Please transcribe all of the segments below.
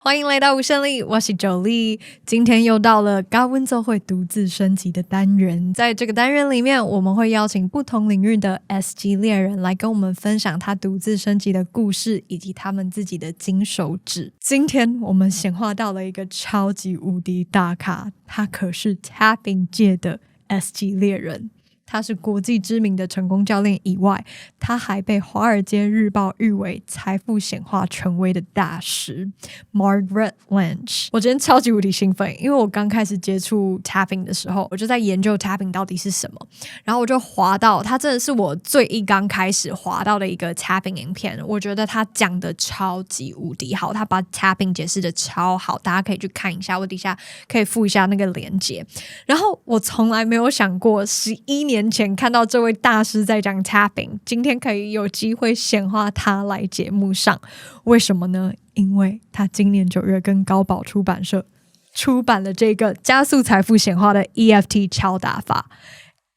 欢迎来到无胜利，我是九莉。今天又到了尬阮奏会独自升级的单元，在这个单元里面，我们会邀请不同领域的 S 级猎人来跟我们分享他独自升级的故事，以及他们自己的金手指。今天我们显化到了一个超级无敌大咖，他可是 Tapping 界的 S 级猎人。他是国际知名的成功教练以外，他还被《华尔街日报》誉为财富显化权威的大师 Margaret Lynch。 我今天超级无敌兴奋，因为我刚开始接触 Tapping 的时候，我就在研究 Tapping 到底是什么，然后我就滑到他真的是我最刚开始滑到的一个 Tapping 影片，我觉得他讲的超级无敌好，他把 Tapping 解释的超好，大家可以去看一下，我底下可以附一下那个连结。然后我从来没有想过11年前看到这位大师在讲 Tapping， 今天可以有机会显化他来节目上。为什么呢？因为他今年9月跟高宝出版社出版了这个加速财富显化的 EFT 敲打法，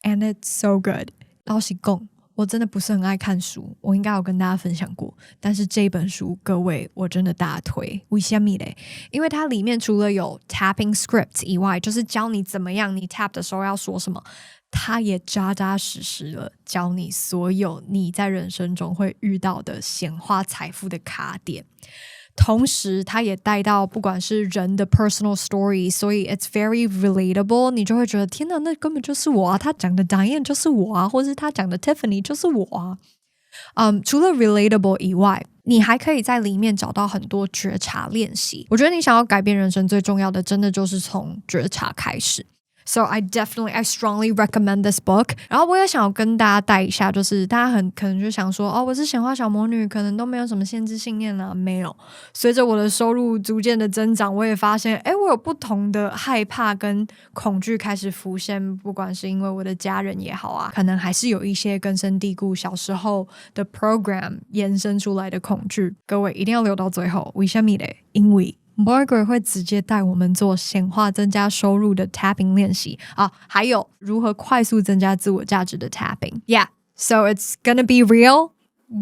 and it's so good。 老实说，我真的不是很爱看书，我应该有跟大家分享过，但是这本书各位我真的大推。为什么呢？因为它里面除了有 tapping script 以外，就是教你怎么样你 tap 的时候要说什么，它也扎扎实实的教你所有你在人生中会遇到的显化财富的卡点，同时它也带到不管是人的 personal story， 所以 it's very relatable， 你就会觉得天哪，那根本就是我啊，他讲的 Diane 就是我啊，或是他讲的 Tiffany 就是我啊。除了 relatable 以外，你还可以在里面找到很多觉察练习。我觉得你想要改变人生最重要的真的就是从觉察开始。So I strongly recommend this book。 然后我也想要跟大家带一下，就是大家可能就想说，哦，我是显化小魔女，可能都没有什么限制信念啦。没有，随着我的收入逐渐的增长，我也发现我有不同的害怕跟恐惧开始浮现，不管是因为我的家人也好啊，可能还是有一些根深蒂固小时候的 program 延伸出来的恐惧。各位一定要留到最后，为什么呢？因为Margaret 会直接带我们做显化增加收入的 tapping 练习啊，还有如何快速增加自我价值的 tapping。 Yeah, so it's gonna be real.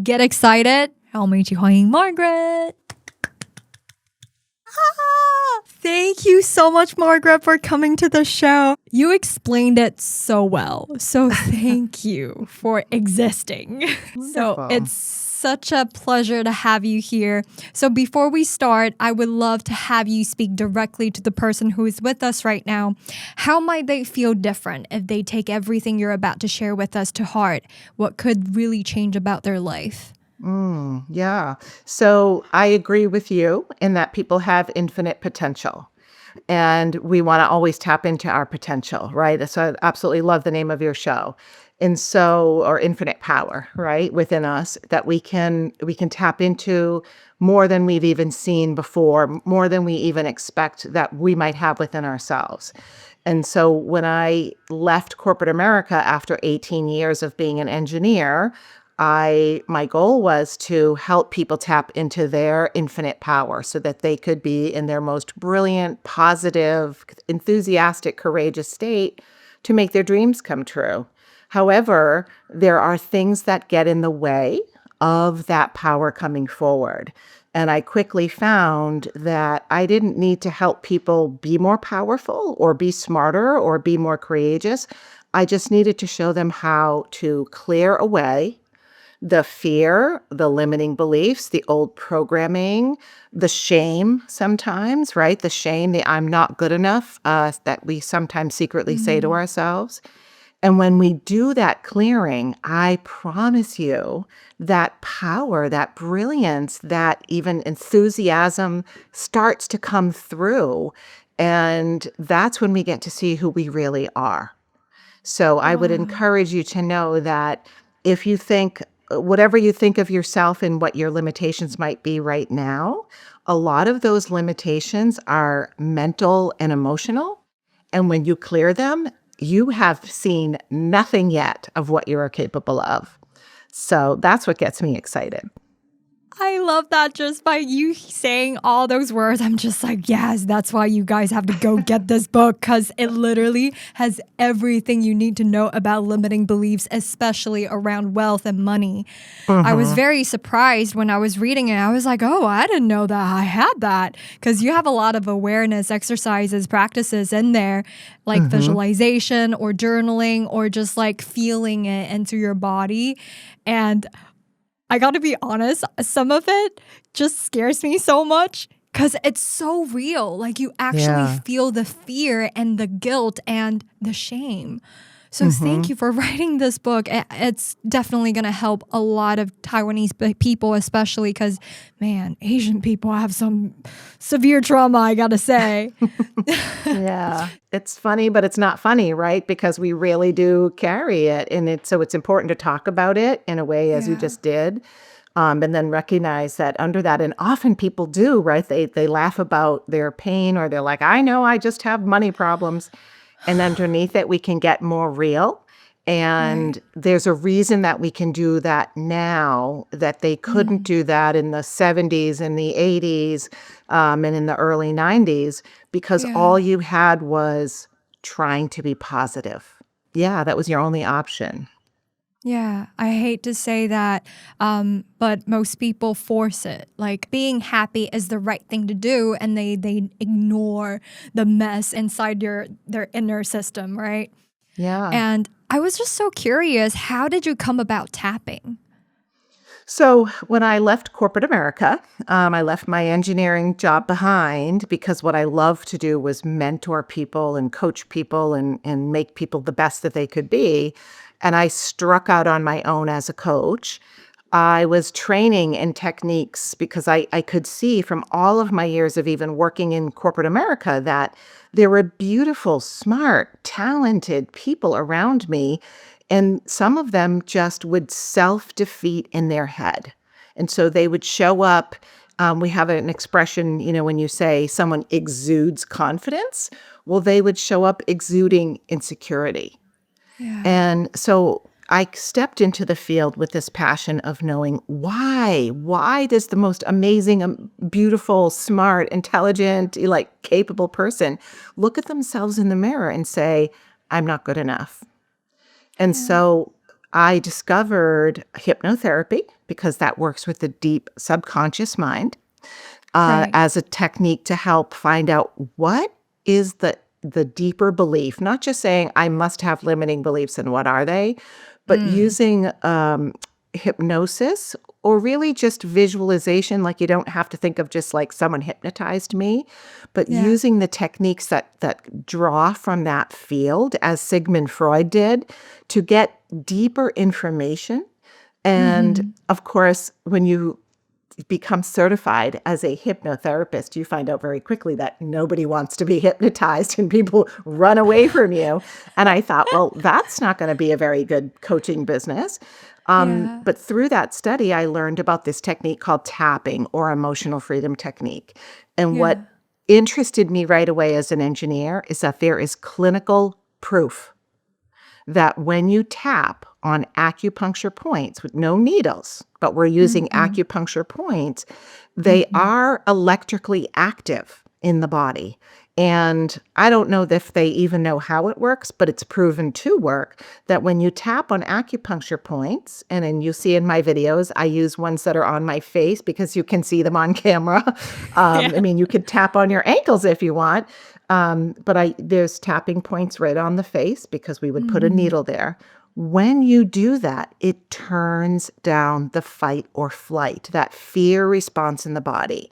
Get excited. 让我们一起欢迎 Margaret。Thank you so much, Margaret, for coming to the show. You explained it so well. So thank you for existing. So it's such a pleasure to have you here. So before we start, I would love to have you speak directly to the person who is with us right now. How might they feel different if they take everything you're about to share with us to heart? What could really change about their life? Yeah. So I agree with you in that people have infinite potential. And we want to always tap into our potential, right? So I absolutely love the name of your show. And so, or infinite power, right, within us that we can tap into more than we've even seen before, more than we even expect that we might have within ourselves. And so when I left corporate America after 18 years of being an engineer, my goal was to help people tap into their infinite power so that they could be in their most brilliant, positive, enthusiastic, courageous state to make their dreams come true. However, there are things that get in the way of that power coming forward. And I quickly found that I didn't need to help people be more powerful or be smarter or be more courageous. I just needed to show them how to clear away the fear, the limiting beliefs, the old programming, the shame sometimes, right? The shame, the I'm not good enough that we sometimes secretly say to ourselves. And when we do that clearing, I promise you that power, that brilliance, that even enthusiasm starts to come through. And that's when we get to see who we really are. So I would encourage you to know that if you think, whatever you think of yourself and what your limitations might be right now, a lot of those limitations are mental and emotional. And when you clear them, you have seen nothing yet of what you are capable of. So that's what gets me excited. I love that. Just by you saying all those words, I'm just like, yes, that's why you guys have to go get this book, because it literally has everything you need to know about limiting beliefs, especially around wealth and money. I was very surprised when I was reading it. I was like, oh, I didn't know that I had that, because you have a lot of awareness exercises, practices in there, like visualization or journaling or just like feeling it into your body. And I got to be honest, some of it just scares me so much because it's so real. Like you actually feel the fear and the guilt and the shame. So thank you for writing this book. It's definitely going to help a lot of Taiwanese people, especially because, man, Asian people have some severe trauma, I got to say. Yeah. It's funny, but it's not funny, right? Because we really do carry it. And so it's important to talk about it in a way as you just did. And then recognize that under that, and often people do, right? They laugh about their pain, or they're like, I know I just have money problems. And underneath it, we can get more real. And there's a reason that we can do that now that they couldn't do that in the 70s and the 80s and in the early 90s, because all you had was trying to be positive. Yeah, that was your only option. Yeah, I hate to say that, but most people force it. Like being happy is the right thing to do, and they ignore the mess inside their inner system, right? Yeah. And I was just so curious, how did you come about tapping? So when I left corporate America, I left my engineering job behind because what I loved to do was mentor people and coach people and make people the best that they could be. And I struck out on my own as a coach. I was training in techniques because I could see from all of my years of even working in corporate America that there were beautiful, smart, talented people around me. And some of them just would self-defeat in their head. And so they would show up. We have an expression, when you say someone exudes confidence, well, they would show up exuding insecurity. Yeah. And so I stepped into the field with this passion of knowing why does the most amazing, beautiful, smart, intelligent, capable person look at themselves in the mirror and say, I'm not good enough. And so I discovered hypnotherapy because that works with the deep subconscious mind as a technique to help find out what is the deeper belief, not just saying I must have limiting beliefs and what are they, but using hypnosis or really just visualization. Like you don't have to think of just like someone hypnotized me, but using the techniques that draw from that field, as Sigmund Freud did, to get deeper information. And of course, when you become certified as a hypnotherapist, you find out very quickly that nobody wants to be hypnotized and people run away from you. And I thought, well, that's not going to be a very good coaching business. But through that study, I learned about this technique called tapping, or emotional freedom technique. And what interested me right away as an engineer is that there is clinical proof that when you tap on acupuncture points with no needles, but we're using acupuncture points, they are electrically active in the body. And I don't know if they even know how it works, but it's proven to work that when you tap on acupuncture points, and then you see in my videos, I use ones that are on my face because you can see them on camera. I mean, you could tap on your ankles if you want. But there's tapping points right on the face because we would put a needle there. When you do that, it turns down the fight or flight, that fear response in the body.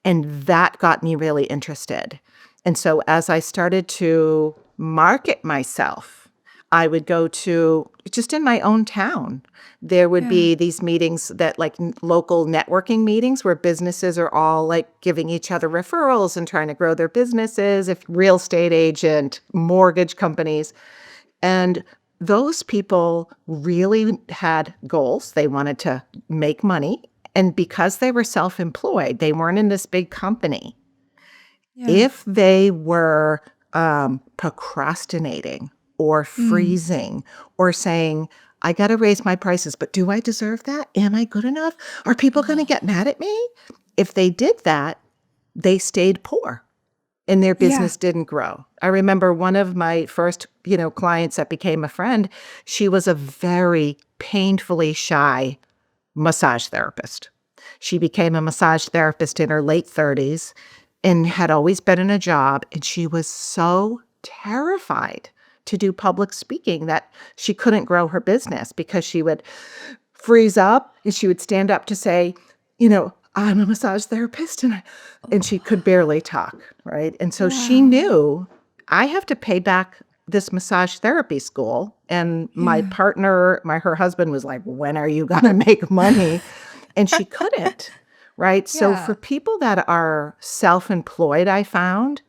And that got me really interested. And so as I started to market myself, I would go to, just in my own town, there would be these meetings that like local networking meetings where businesses are all like giving each other referrals and trying to grow their businesses, if real estate agent, mortgage companies. And those people really had goals. They wanted to make money. And because they were self-employed, they weren't in this big company. If they were procrastinating or freezing or saying, I got to raise my prices, but do I deserve that? Am I good enough? Are people going to get mad at me? If they did that, they stayed poor and their business didn't grow. I remember one of my first, clients that became a friend, she was a very painfully shy massage therapist. She became a massage therapist in her late 30s and had always been in a job. And she was so terrified to do public speaking that she couldn't grow her business because she would freeze up and she would stand up to say, I'm a massage therapist, and she could barely talk, right? And so she knew, I have to pay back this massage therapy school. And my partner, her husband was like, when are you going to make money? And she couldn't, right? So for people that are self-employed, I found,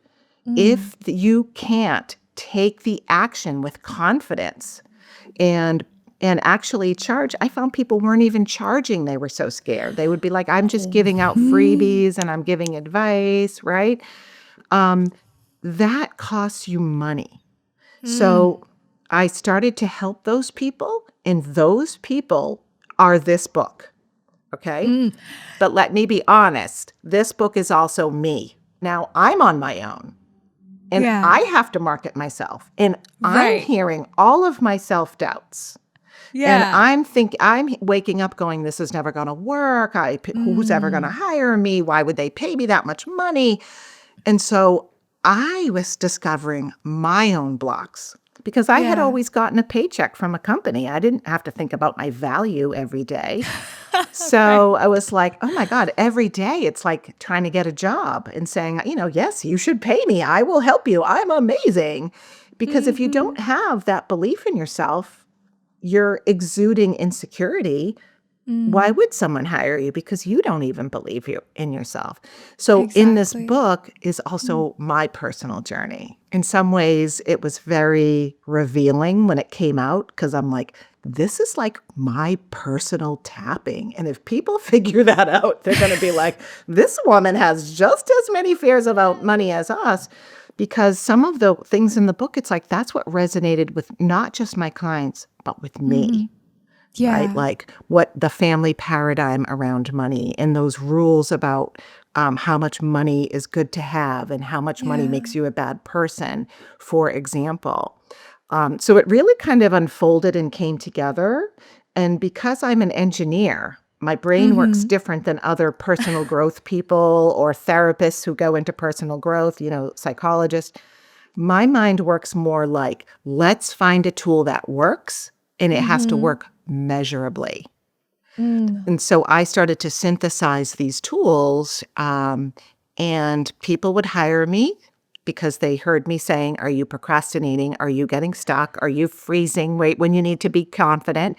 if you can't take the action with confidence and actually charge, I found people weren't even charging. They were so scared. They would be like, I'm just giving out freebies and I'm giving advice, right? That costs you money. So I started to help those people, and those people are this book, okay? But let me be honest, this book is also me. Now I'm on my own. And I have to market myself. And I'm hearing all of my self-doubts. And I'm waking up going, this is never going to work. Who's ever going to hire me? Why would they pay me that much money? And so I was discovering my own blocks because I had always gotten a paycheck from a company. I didn't have to think about my value every day. So I was like, oh my God, every day it's like trying to get a job and saying, yes, you should pay me. I will help you. I'm amazing. Because if you don't have that belief in yourself, you're exuding insecurity. Why would someone hire you? Because you don't even believe in yourself. So in this book is also my personal journey. In some ways, it was very revealing when it came out because I'm like, this is like my personal tapping. And if people figure that out, they're going to be like, this woman has just as many fears about money as us. Because some of the things in the book, it's like that's what resonated with not just my clients, but with me. Right? Like what the family paradigm around money and those rules about how much money is good to have and how much money makes you a bad person, for example. So it really kind of unfolded and came together. And because I'm an engineer, my brain works different than other personal growth people or therapists who go into personal growth, psychologists. My mind works more like, let's find a tool that works, and it has to work measurably. And so I started to synthesize these tools, and people would hire me because they heard me saying, are you procrastinating? Are you getting stuck? Are you freezing? Wait, when you need to be confident.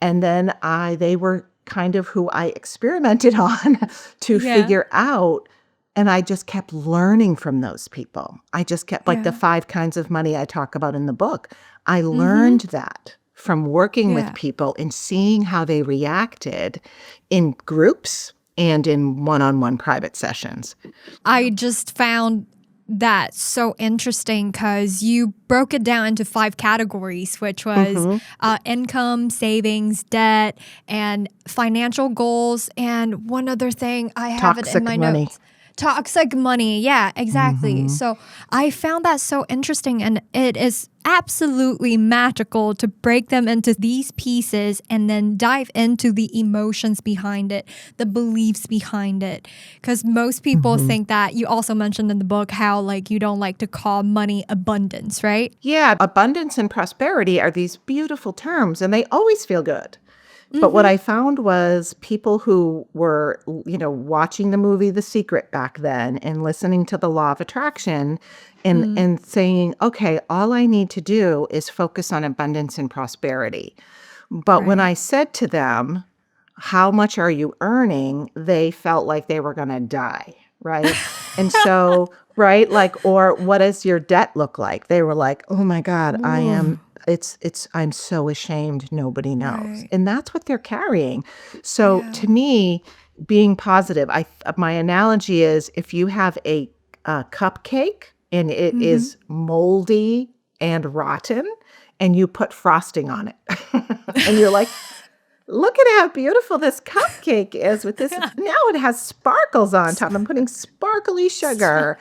And then they were kind of who I experimented on to figure out. And I just kept learning from those people. I just kept, like the 5 kinds of money I talk about in the book, I learned that from working with people and seeing how they reacted in groups and in one-on-one private sessions. I just found that so interesting because you broke it down into 5 categories, which was income, savings, debt, and financial goals. And one other thing, I have it in my notes. Toxic money. Yeah, exactly. So I found that so interesting, and it is absolutely magical to break them into these pieces and then dive into the emotions behind it, the beliefs behind it. Because most people think that, you also mentioned in the book how you don't like to call money abundance, right? Yeah, abundance and prosperity are these beautiful terms, and they always feel good. But what I found was people who were, watching the movie The Secret back then and listening to the law of attraction and saying, okay, all I need to do is focus on abundance and prosperity. But when I said to them, how much are you earning? They felt like they were going to die, right? And so, or what does your debt look like? They were like, oh my God, I'm so ashamed nobody knows. And that's what they're carrying. So to me, being positive, my analogy is if you have a cupcake and it is moldy and rotten and you put frosting on it. And you're like, look at how beautiful this cupcake is with this. Now it has sparkles on top. I'm putting sparkly sugar.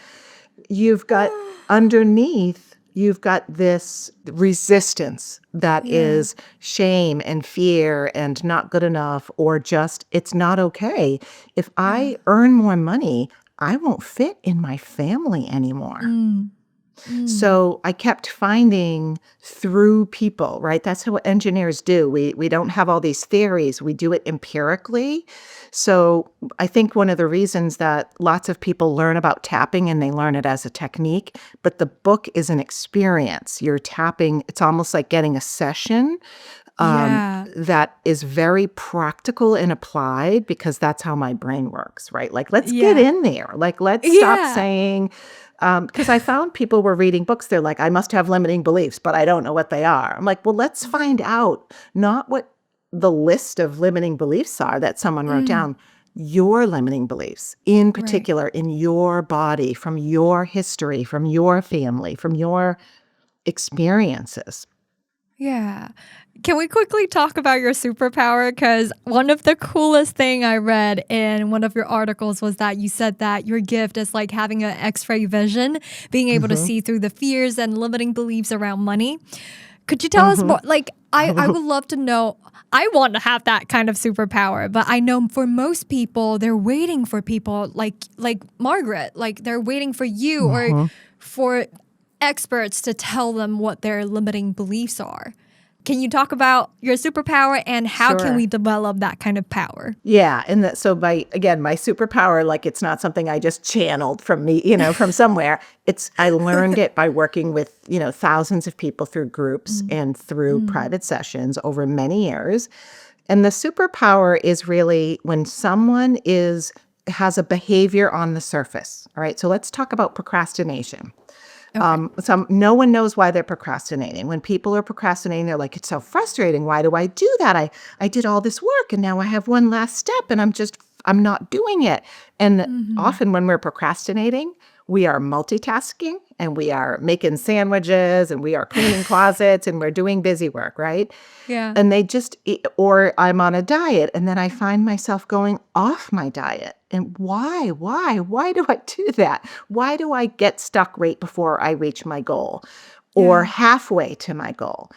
You've got underneath, you've got this resistance that is shame and fear and not good enough, or just it's not okay. If I earn more money, I won't fit in my family anymore. So I kept finding through people, right? That's what engineers do. We don't have all these theories. We do it empirically. So I think one of the reasons that lots of people learn about tapping and they learn it as a technique, but the book is an experience. You're tapping. It's almost like getting a session that is very practical and applied, because that's how my brain works, right? Like, let's get in there. Like, let's stop saying... because I found people were reading books. They're like, I must have limiting beliefs, but I don't know what they are. I'm like, well, let's find out not what the list of limiting beliefs are that someone wrote down, your limiting beliefs in particular in your body, from your history, from your family, from your experiences. Yeah. Can we quickly talk about your superpower? Because one of the coolest thing I read in one of your articles was that you said that your gift is like having an X-ray vision, being able to see through the fears and limiting beliefs around money. Could you tell us more? Like, I would love to know. I want to have that kind of superpower, but I know for most people, they're waiting for people like Margaret, like they're waiting for you or for experts to tell them what their limiting beliefs are. Can you talk about your superpower and how can we develop that kind of power? Yeah. And so my superpower, like, it's not something I just channeled from me, from somewhere. I learned it by working with, thousands of people through groups and through private sessions over many years. And the superpower is really when someone has a behavior on the surface. All right. So let's talk about procrastination. Okay. No one knows why they're procrastinating. When people are procrastinating, they're like, it's so frustrating. Why do I do that? I did all this work and now I have one last step and I'm not doing it. And often when we're procrastinating, we are multitasking and we are making sandwiches and we are cleaning closets and we're doing busy work, right? Yeah. And or I'm on a diet and then I find myself going off my diet. And why do I do that? Why do I get stuck right before I reach my goal or halfway to my goal?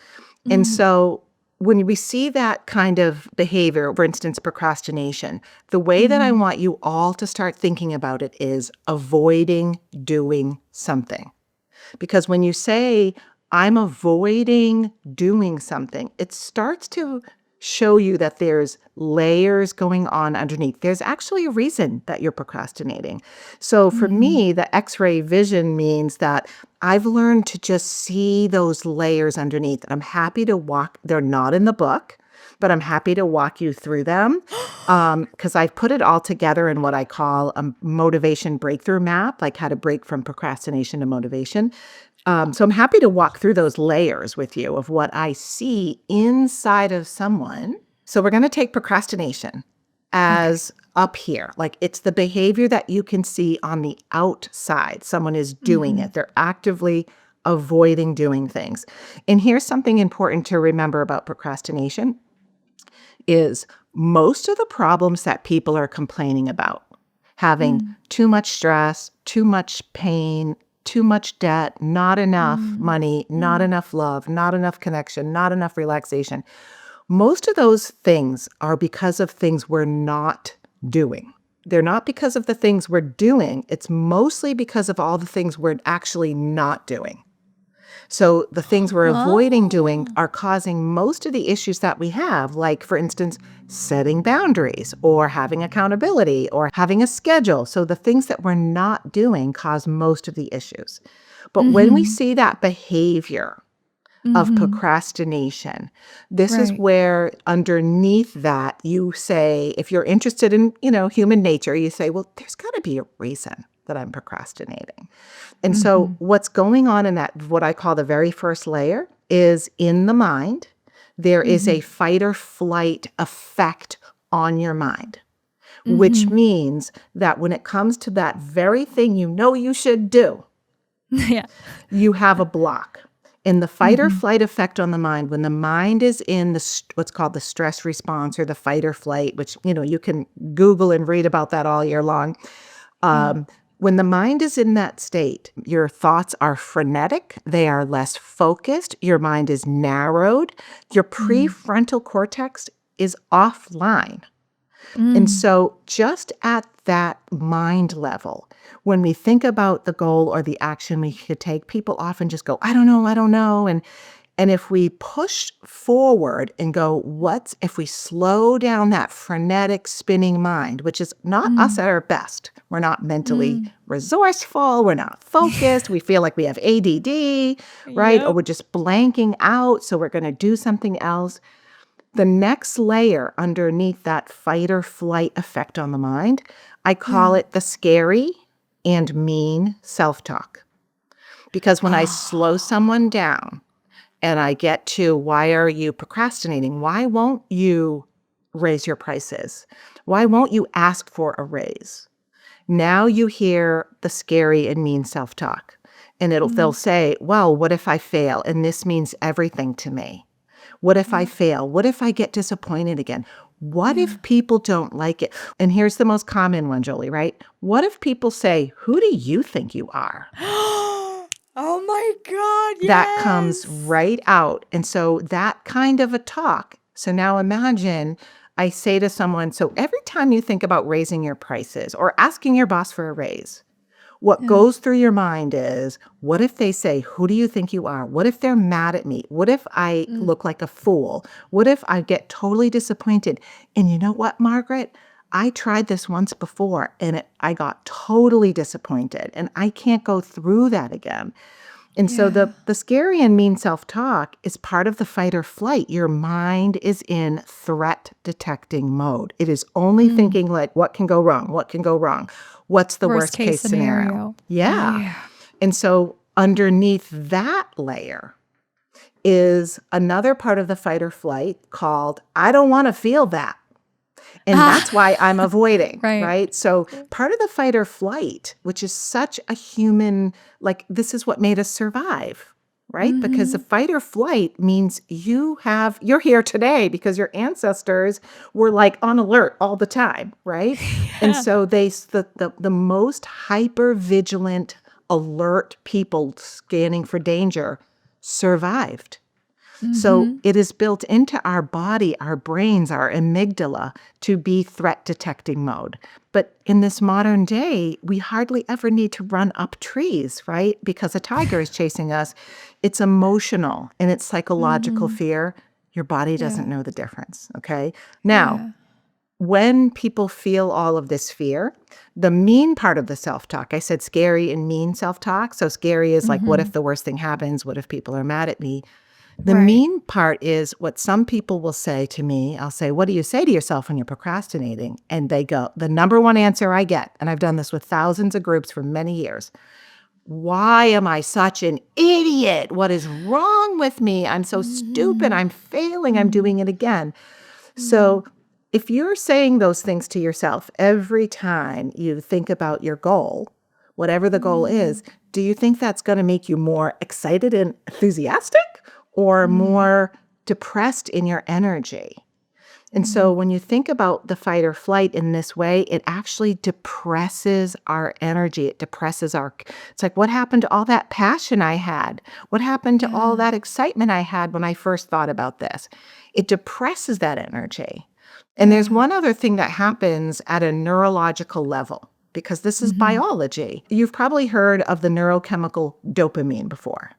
And so when we see that kind of behavior, for instance, procrastination, the way that I want you all to start thinking about it is avoiding doing something. Because when you say, I'm avoiding doing something, it starts to show you that there's layers going on underneath. There's actually a reason that you're procrastinating. So for me, the X-ray vision means that I've learned to just see those layers underneath. I'm happy to walk. They're not in the book, but I'm happy to walk you through them because I've put it all together in what I call a motivation breakthrough map, like how to break from procrastination to motivation. So I'm happy to walk through those layers with you of what I see inside of someone. So we're going to take procrastination as up here. Like, it's the behavior that you can see on the outside. Someone is doing it. They're actively avoiding doing things. And here's something important to remember about procrastination is most of the problems that people are complaining about, having too much stress, too much pain, too much debt, not enough money, not enough love, not enough connection, not enough relaxation. Most of those things are because of things we're not doing. They're not because of the things we're doing. It's mostly because of all the things we're actually not doing. So the things we're avoiding doing are causing most of the issues that we have, like, for instance, setting boundaries or having accountability or having a schedule. So the things that we're not doing cause most of the issues. But when we see that behavior of procrastination, this is where underneath that you say, if you're interested in, human nature, you say, well, there's got to be a reason that I'm procrastinating. And so what's going on in that, what I call the very first layer, is in the mind, there is a fight or flight effect on your mind, which means that when it comes to that very thing you know you should do, you have a block. In the fight or flight effect on the mind, when the mind is in what's called the stress response or the fight or flight, which, you can Google and read about that all year long. When the mind is in that state, your thoughts are frenetic. They are less focused. Your mind is narrowed. Your prefrontal cortex is offline. And so just at that mind level, when we think about the goal or the action we could take, people often just go, I don't know. And if we push forward and go, what if we slow down that frenetic spinning mind, which is not us at our best. We're not mentally resourceful. We're not focused. We feel like we have ADD, right? Or we're just blanking out. So we're going to do something else. The next layer underneath that fight or flight effect on the mind, I call it the scary and mean self-talk. Because when I slow someone down and I get to, why are you procrastinating? Why won't you raise your prices? Why won't you ask for a raise? Now you hear the scary and mean self-talk. And they'll say, well, what if I fail? And this means everything to me. What if I fail? What if I get disappointed again? What if people don't like it? And here's the most common one, Jolie, right? What if people say, who do you think you are? Oh my God, yes. That comes right out. And so that kind of a talk. So now imagine I say to someone, so every time you think about raising your prices or asking your boss for a raise, what goes through your mind is, what if they say, who do you think you are? What if they're mad at me? What if I look like a fool? What if I get totally disappointed? And you know what, Margaret? I tried this once before and I got totally disappointed and I can't go through that again. And so the scary and mean self-talk is part of the fight or flight. Your mind is in threat detecting mode. It is only thinking like, what can go wrong? What can go wrong? What's the worst case scenario? Yeah. And so underneath that layer is another part of the fight or flight called, I don't want to feel that. And that's why I'm avoiding, right? So part of the fight or flight, which is such a human, like this is what made us survive, right? Because the fight or flight means you're here today because your ancestors were like on alert all the time, right? And so the most hyper vigilant, alert people scanning for danger survived. So it is built into our body, our brains, our amygdala to be threat detecting mode. But in this modern day, we hardly ever need to run up trees, right? Because a tiger is chasing us. It's emotional and it's psychological fear. Your body doesn't know the difference, okay? Now, when people feel all of this fear, the mean part of the self-talk, I said scary and mean self-talk. So scary is like, what if the worst thing happens? What if people are mad at me? The mean part is what some people will say to me. I'll say, what do you say to yourself when you're procrastinating? And they go, the number one answer I get, and I've done this with thousands of groups for many years, why am I such an idiot? What is wrong with me? I'm so stupid. I'm failing. I'm doing it again. So if you're saying those things to yourself every time you think about your goal, whatever the goal is, do you think that's going to make you more excited and enthusiastic? Or more depressed in your energy. And so when you think about the fight or flight in this way, it actually depresses our energy. It depresses it's like, what happened to all that passion I had? What happened to all that excitement I had when I first thought about this? It depresses that energy. And there's one other thing that happens at a neurological level, because this is biology. You've probably heard of the neurochemical dopamine before.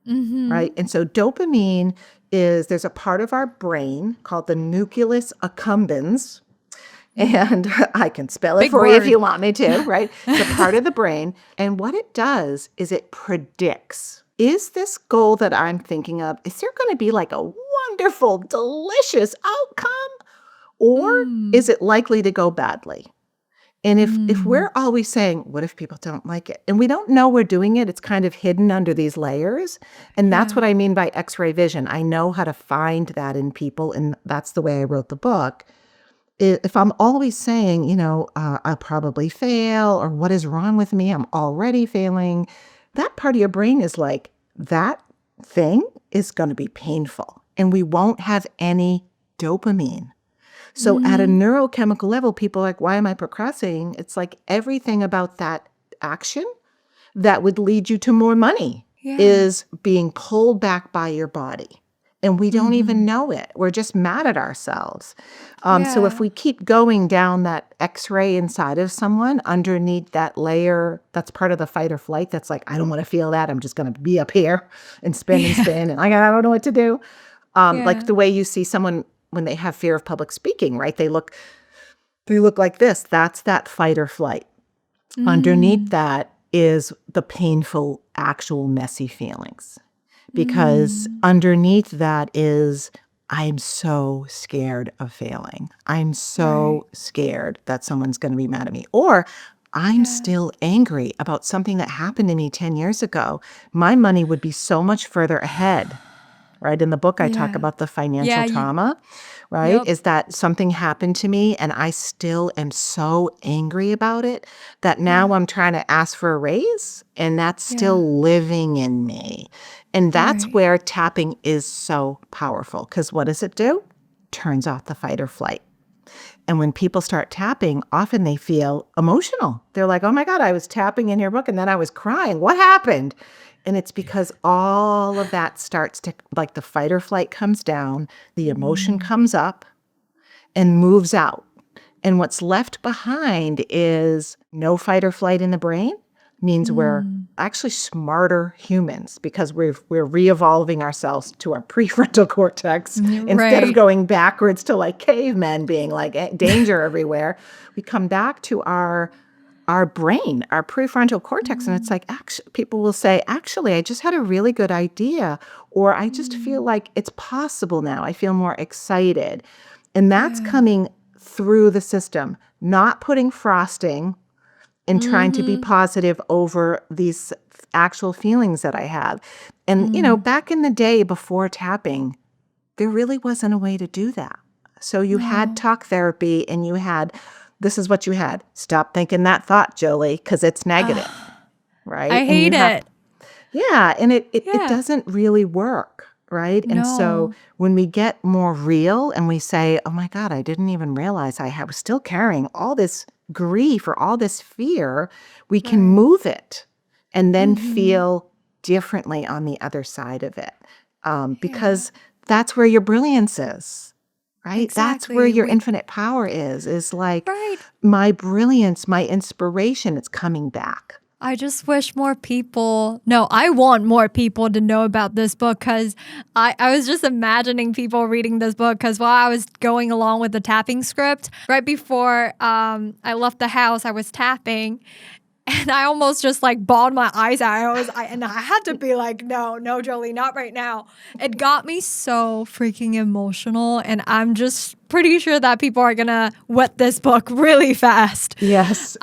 Right? And so dopamine there's a part of our brain called the nucleus accumbens. And I can spell it for you if you want me to, right? It's a part of the brain. And what it does is it predicts, is this goal that I'm thinking of, is there going to be like a wonderful, delicious outcome? Or is it likely to go badly? And if we're always saying, what if people don't like it? And we don't know we're doing it, it's kind of hidden under these layers. And that's what I mean by X-ray vision. I know how to find that in people, and that's the way I wrote the book. If I'm always saying, I'll probably fail, or what is wrong with me? I'm already failing. That part of your brain is like, that thing is going to be painful, and we won't have any dopamine. So at a neurochemical level, people are like, why am I procrastinating? It's like everything about that action that would lead you to more money is being pulled back by your body. And we don't even know it. We're just mad at ourselves. So if we keep going down that X-ray inside of someone, underneath that layer, that's part of the fight or flight. That's like, I don't want to feel that. I'm just going to be up here and spin and spin. And I don't know what to do. Like the way you see someone when they have fear of public speaking, right? They look like this. That's that fight or flight. Underneath that is the painful, actual messy feelings. Because underneath that is, I'm so scared of failing. I'm so scared that someone's going to be mad at me. Or I'm still angry about something that happened to me 10 years ago. My money would be so much further ahead, right? In the book, I talk about the financial trauma, right? Is that something happened to me and I still am so angry about it that now I'm trying to ask for a raise and that's still living in me. And that's where tapping is so powerful, because what does it do? Turns off the fight or flight. And when people start tapping, often they feel emotional. They're like, oh my God, I was tapping in your book and then I was crying. What happened? And it's because all of that starts to, like the fight or flight comes down, the emotion comes up and moves out. And what's left behind is no fight or flight in the brain. Means we're actually smarter humans because we're re-evolving ourselves to our prefrontal cortex instead of going backwards to like cavemen being like danger everywhere. We come back to our brain, our prefrontal cortex, and it's like people will say, actually, I just had a really good idea, or I just feel like it's possible now. I feel more excited, and that's coming through the system, not putting frosting and trying to be positive over these actual feelings that I have. And, you know, back in the day before tapping, there really wasn't a way to do that. So you had talk therapy and you had, this is what you had. Stop thinking that thought, Jolie, because it's negative, right? I hate it. And it doesn't really work, right? No. And so when we get more real and we say, oh my God, I didn't even realize I was still carrying all this grief or all this fear, we can move it and then feel differently on the other side of it. Because that's where your brilliance is, right? Exactly. That's where your infinite power is like my brilliance, my inspiration, it's coming back. I just wish more people, I want more people to know about this book, because I was just imagining people reading this book, because while I was going along with the tapping script, right before I left the house, I was tapping. And I almost just like bawled my eyes out. And I had to be like, no, Jolie, not right now. It got me so freaking emotional. And I'm just pretty sure that people are going to wet this book really fast. Yes.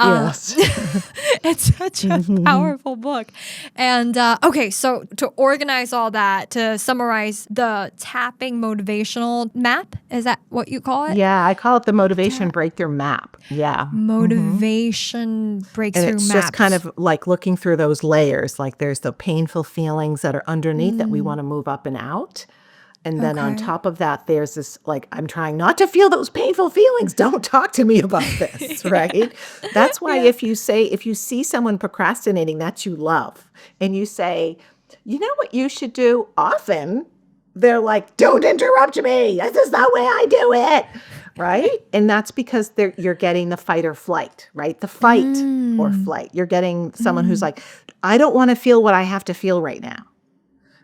It's such a powerful book. And okay, so to organize all that, to summarize the tapping motivational map, is that what you call it? Yeah, I call it the motivation breakthrough map. Yeah. Motivation breakthrough map. And it's just kind of like looking through those layers. Like there's the painful feelings that are underneath that we want to move up and out. And then on top of that, there's this, like, I'm trying not to feel those painful feelings. Don't talk to me about this, right? That's why if you see someone procrastinating that you love, and you say, you know what you should do often, they're like, don't interrupt me. This is the way I do it, right? And that's because you're getting the fight or flight, right? The fight or flight. You're getting someone who's like, I don't want to feel what I have to feel right now.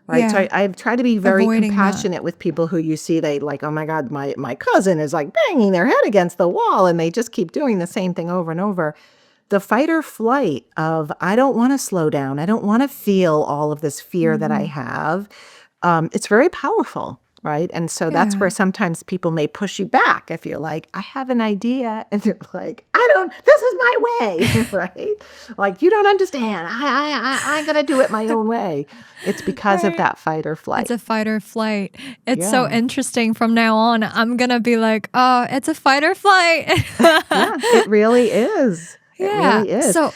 Right. So I try to be very compassionate with people who you see, they like, oh my God, my cousin is like banging their head against the wall and they just keep doing the same thing over and over. The fight or flight of, I don't want to slow down. I don't want to feel all of this fear that I have. It's very powerful. Right. And so that's where sometimes people may push you back if you're like, I have an idea. And they're like, this is my way. Right. Like, you don't understand. I'm going to do it my own way. It's because of that fight or flight. It's a fight or flight. It's so interesting. From now on, I'm going to be like, oh, it's a fight or flight. Yeah, it really is. It really is. So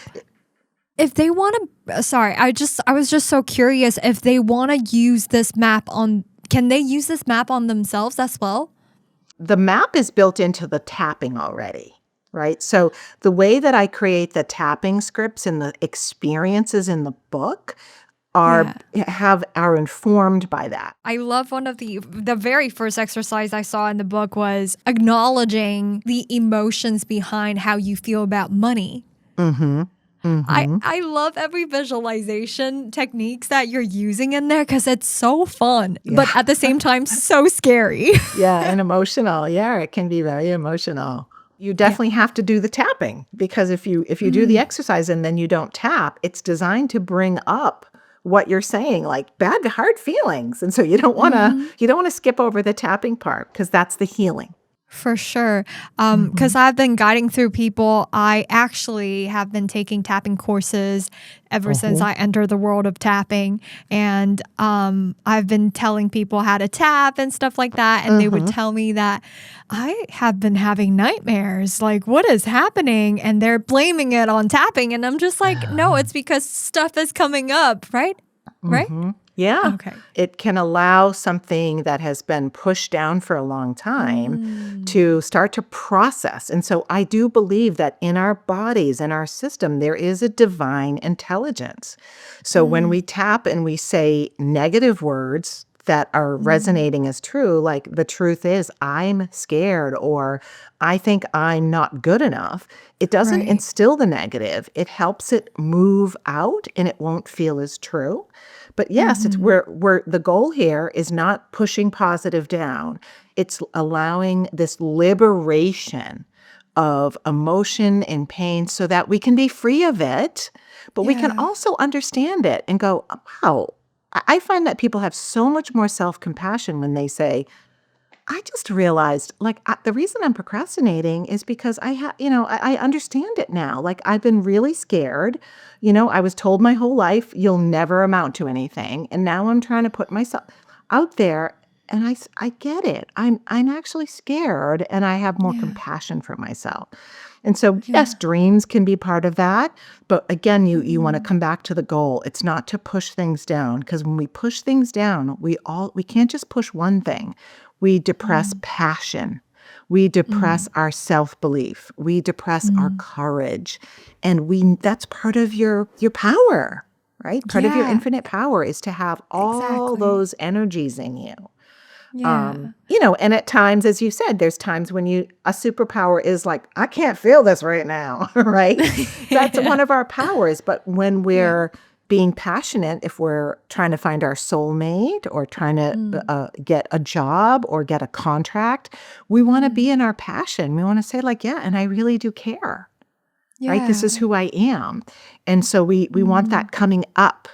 if they want to, I was just so curious if they want to use this map can they use this map on themselves as well? The map is built into the tapping already, right? So the way that I create the tapping scripts and the experiences in the book are informed by that. I love one of the very first exercise I saw in the book was acknowledging the emotions behind how you feel about money. I love every visualization techniques that you're using in there because it's so fun, but at the same time, so scary. And emotional. Yeah, it can be very emotional. You definitely have to do the tapping because if you do the exercise and then you don't tap, it's designed to bring up what you're saying, like bad, hard feelings. And so you don't want to skip over the tapping part because that's the healing. For sure. Because I've been guiding through people. I actually have been taking tapping courses ever since I entered the world of tapping. And I've been telling people how to tap and stuff like that. And they would tell me that I have been having nightmares. Like, what is happening? And they're blaming it on tapping. And I'm just like, no, it's because stuff is coming up, right? Right? Yeah. Okay. It can allow something that has been pushed down for a long time to start to process. And so I do believe that in our bodies, in our system, there is a divine intelligence. So when we tap and we say negative words that are resonating as true, like the truth is I'm scared or I think I'm not good enough, it doesn't instill the negative. It helps it move out and it won't feel as true. But yes, it's where the goal here is not pushing positive down. It's allowing this liberation of emotion and pain so that we can be free of it, but we can also understand it and go, wow, I find that people have so much more self-compassion when they say, I just realized, like, the reason I'm procrastinating is because I understand it now. Like, I've been really scared. I was told my whole life, you'll never amount to anything. And now I'm trying to put myself out there and I get it. I'm actually scared and I have more compassion for myself. And so, yes, dreams can be part of that. But again, you want to come back to the goal. It's not to push things down because when we push things down, we can't just push one thing. We depress passion. We depress our self-belief. We depress our courage. And that's part of your power, right? Part of your infinite power is to have all those energies in you. And at times, as you said, there's times when a superpower is like, I can't feel this right now, right? That's one of our powers. But when we're being passionate, if we're trying to find our soulmate or trying to get a job or get a contract, we want to be in our passion. We want to say like, and I really do care, right? This is who I am. And so we want that coming up.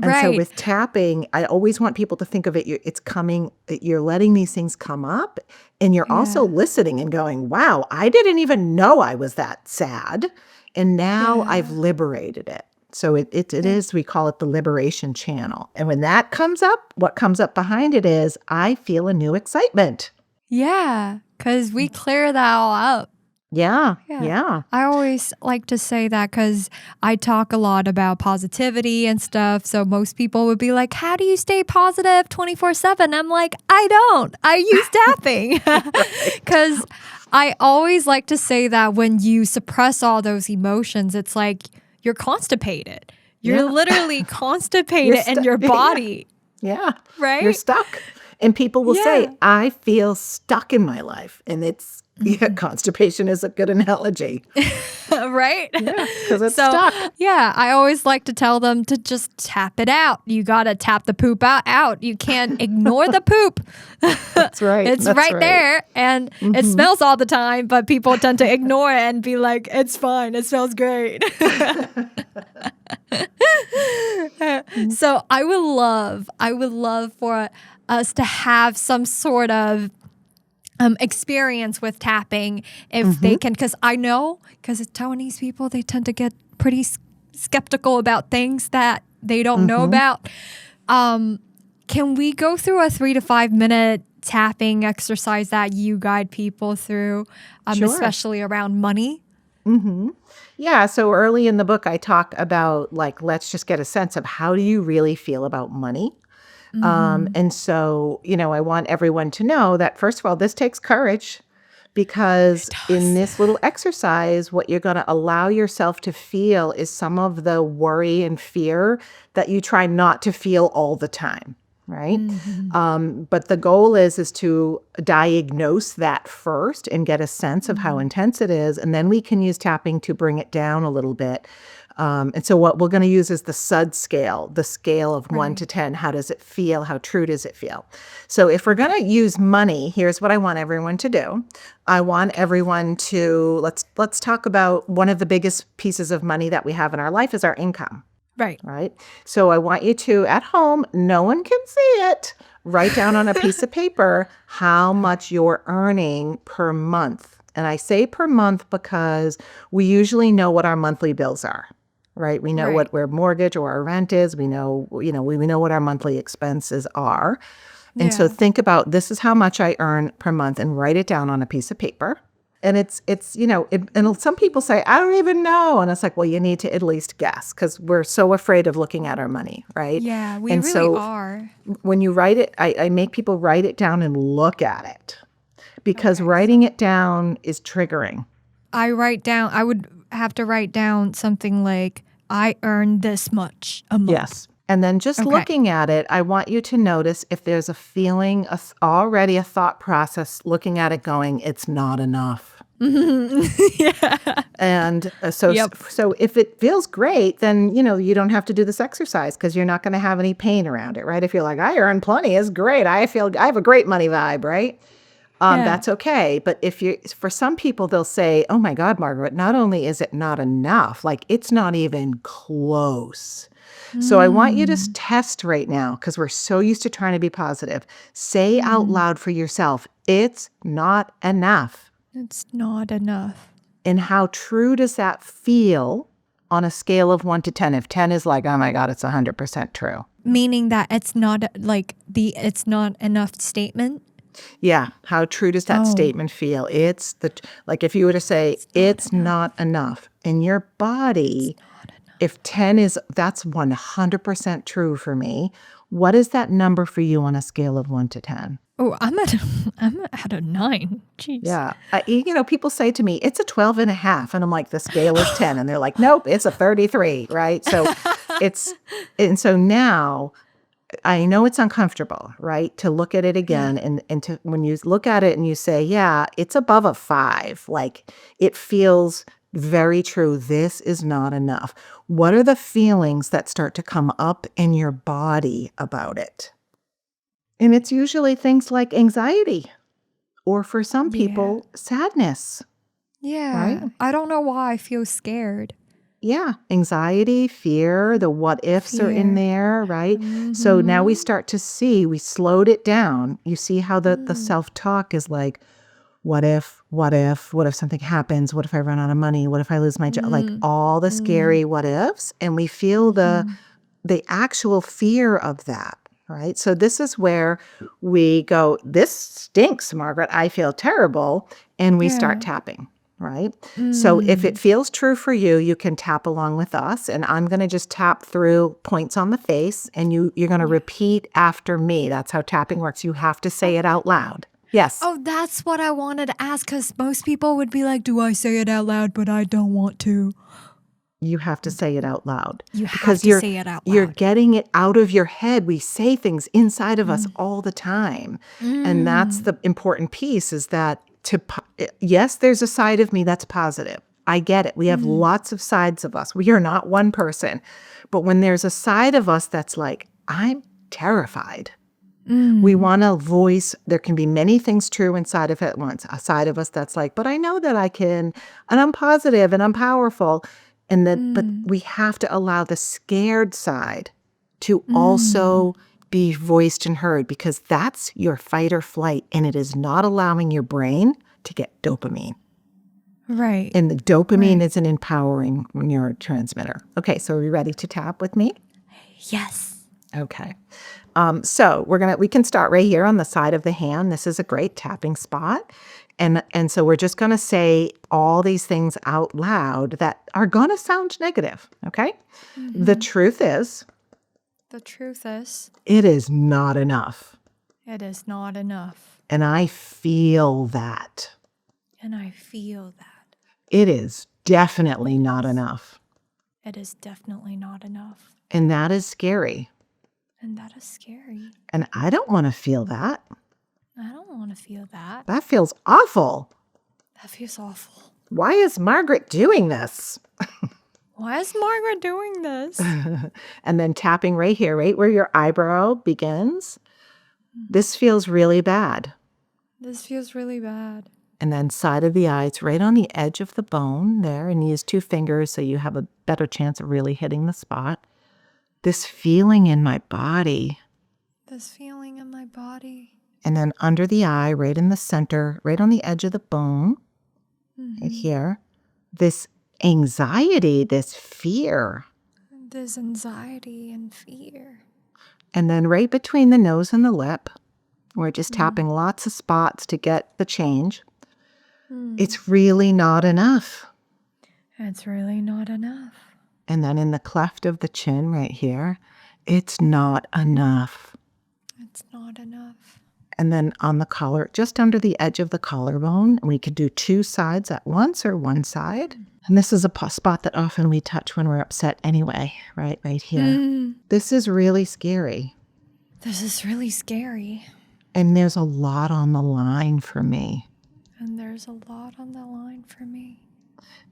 And so with tapping, I always want people to think of it, you're letting these things come up and you're also listening and going, wow, I didn't even know I was that sad. And now I've liberated it. So it is, we call it the liberation channel. And when that comes up, what comes up behind it is, I feel a new excitement. Yeah, because we clear that all up. Yeah. I always like to say that because I talk a lot about positivity and stuff. So most people would be like, how do you stay positive 24/7? I'm like, I don't. I use tapping. Because I always like to say that when you suppress all those emotions, it's like you're constipated. You're literally constipated in your body. Yeah. Right? You're stuck. And people will say, I feel stuck in my life. And it's, constipation is a good analogy. Right? Yeah, because it's stuck. Yeah, I always like to tell them to just tap it out. You got to tap the poop out. You can't ignore the poop. That's right. It's right there. And it smells all the time, but people tend to ignore it and be like, it's fine. It smells great. So I would love for us to have some sort of experience with tapping if they can, because I know, because Taiwanese people, they tend to get pretty skeptical about things that they don't know about. Can we go through a 3 to 5 minute tapping exercise that you guide people through, Sure. especially around money? Yeah. So early in the book, I talk about like, let's just get a sense of how do you really feel about money? And so, I want everyone to know that, first of all, this takes courage because in this little exercise, what you're going to allow yourself to feel is some of the worry and fear that you try not to feel all the time. Right. But the goal is to diagnose that first and get a sense of how intense it is. And then we can use tapping to bring it down a little bit. And so what we're going to use is the SUD scale, the scale of 1 to 10. How does it feel? How true does it feel? So if we're going to use money, here's what I want everyone to do. I want everyone to, let's talk about one of the biggest pieces of money that we have in our life is our income. Right. So I want you to, at home, no one can see it, write down on a piece of paper how much you're earning per month. And I say per month because we usually know what our monthly bills are, right? We know what our mortgage or our rent is. We know, we know what our monthly expenses are. And so think about, this is how much I earn per month, and write it down on a piece of paper. And it's and some people say, I don't even know. And it's like, well, you need to at least guess, because we're so afraid of looking at our money, right? Yeah, we and really so are. When you write it, I make people write it down and look at it, because writing it down is triggering. I would have to write down something like, I earn this much a month. Yes. And then just looking at it, I want you to notice if there's a feeling, already a thought process, looking at it going, it's not enough. And so if it feels great, then, you don't have to do this exercise, because you're not going to have any pain around it, right? If you're like, I earn plenty, it's great. I have a great money vibe, right? That's okay. But for some people, they'll say, oh my God, Margaret, not only is it not enough, like it's not even close. So I want you to test right now, because we're so used to trying to be positive. Say out loud for yourself, it's not enough. It's not enough. And how true does that feel on a scale of 1 to 10? If 10 is like, oh my God, it's 100% true. Meaning that it's not like it's not enough statement? Yeah. How true does that statement feel? It's like if you were to say, it's not enough in your body. If 10 that's 100% true for me. What is that number for you on a scale of 1 to 10? Oh, I'm at a 9. Jeez. Yeah. People say to me, it's a 12 and a half. And I'm like, the scale is 10. And they're like, nope, it's a 33. Right. So and so now I know it's uncomfortable, right? To look at it again and to, when you look at it and you say, yeah, it's above a 5, like it feels very true. This is not enough. What are the feelings that start to come up in your body about it? And it's usually things like anxiety, or for some people, sadness. Yeah. Right? I don't know why I feel scared. Yeah. Anxiety, fear, the what ifs are in there, right? So now we start to see, we slowed it down. You see how the self-talk is like, what if something happens? What if I run out of money? What if I lose my job? Like all the scary what ifs. And we feel the actual fear of that, right? So this is where we go, this stinks, Margaret. I feel terrible. And we start tapping, right? So if it feels true for you, you can tap along with us. And I'm going to just tap through points on the face. And you're going to repeat after me. That's how tapping works. You have to say it out loud. Yes. Oh, that's what I wanted to ask, because most people would be like, do I say it out loud? But I don't want to. You have to say it out loud. You have to say it out loud. You're getting it out of your head. We say things inside of us all the time. And that's the important piece, is that yes, there's a side of me that's positive. I get it. We have lots of sides of us. We are not one person. But when there's a side of us that's like, I'm terrified. We want to voice, there can be many things true inside of it at once. A side of us that's like, but I know that I can, and I'm positive and I'm powerful. And then, but we have to allow the scared side to also be voiced and heard, because that's your fight or flight. And it is not allowing your brain to get dopamine. Right. And the dopamine is an empowering neurotransmitter. Okay. So are you ready to tap with me? Yes. Okay. So we can start right here on the side of the hand. This is a great tapping spot. And so we're just going to say all these things out loud that are going to sound negative, okay? The truth is, it is not enough. It is not enough. And I feel that. It is definitely not enough. It is definitely not enough. And that is scary. And that is scary. And I don't want to feel that. I don't want to feel that. That feels awful. That feels awful. Why is Margaret doing this? Why is Margaret doing this? And then tapping right here, right where your eyebrow begins. This feels really bad. This feels really bad. And then side of the eyes, right on the edge of the bone there, and use 2 fingers so you have a better chance of really hitting the spot. This feeling in my body. This feeling in my body. And then under the eye, right in the center, right on the edge of the bone, right here. This anxiety, this fear. This anxiety and fear. And then right between the nose and the lip, we're just tapping lots of spots to get the change. It's really not enough. It's really not enough. And then in the cleft of the chin right here, it's not enough. It's not enough. And then on the collar, just under the edge of the collarbone, we could do 2 sides at once or one side. And this is a spot that often we touch when we're upset anyway, right here. This is really scary. This is really scary. And there's a lot on the line for me.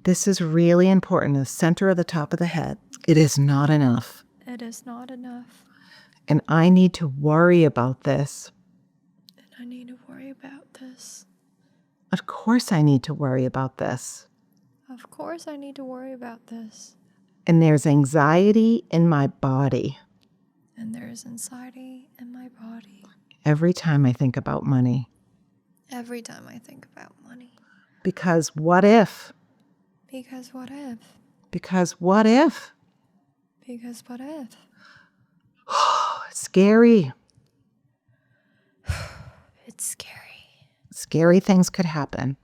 This is really important. The center of the top of the head. It is not enough. It is not enough. And I need to worry about this. Of course I need to worry about this. And there's anxiety in my body. Every time I think about money. Because what if? Because what if? Because what if? Because what if? Scary. It's scary. Scary things could happen.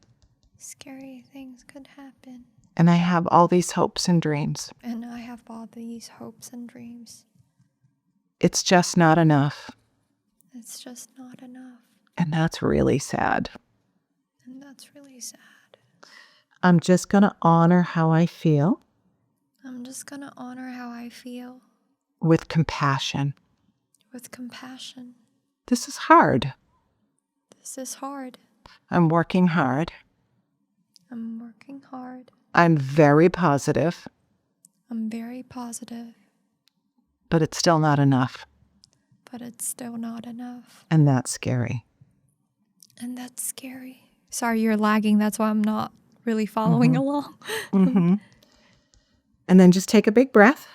Scary things could happen. And I have all these hopes and dreams. And I have all these hopes and dreams. It's just not enough. It's just not enough. And that's really sad. And that's really sad. I'm just going to honor how I feel. I'm just going to honor how I feel. With compassion. With compassion. This is hard. This is hard. I'm working hard. I'm working hard. I'm very positive. I'm very positive. But it's still not enough. But it's still not enough. And that's scary. And that's scary. Sorry, you're lagging. That's why I'm not really following along. And then just take a big breath.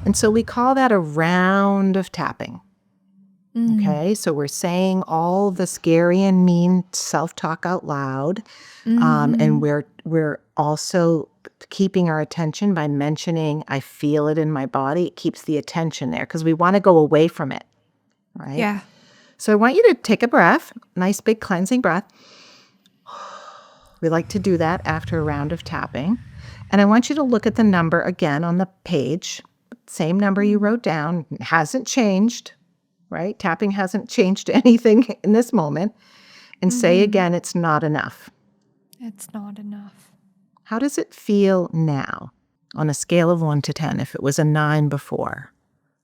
And so we call that a round of tapping. Okay, so we're saying all the scary and mean self-talk out loud. And we're also keeping our attention by mentioning, I feel it in my body. It keeps the attention there because we want to go away from it, right? Yeah. So I want you to take a breath, nice big cleansing breath. We like to do that after a round of tapping. And I want you to look at the number again on the page. Same number you wrote down. It hasn't changed, right? Tapping hasn't changed anything in this moment. And say again, it's not enough. It's not enough. How does it feel now on a scale of 1 to 10 if it was a 9 before?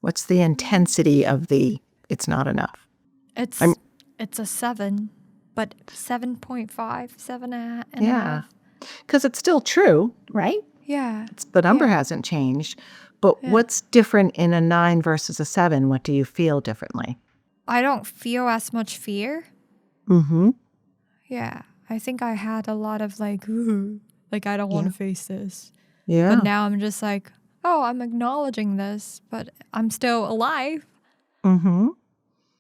What's the intensity of the it's not enough? It's a 7, but 7.5, 7 and a half. Because it's still true, right? Yeah. The number hasn't changed. But what's different in a 9 versus a 7? What do you feel differently? I don't feel as much fear. Yeah. I think I had a lot of like, ooh, like I don't want to face this. Yeah. But now I'm just like, oh, I'm acknowledging this, but I'm still alive.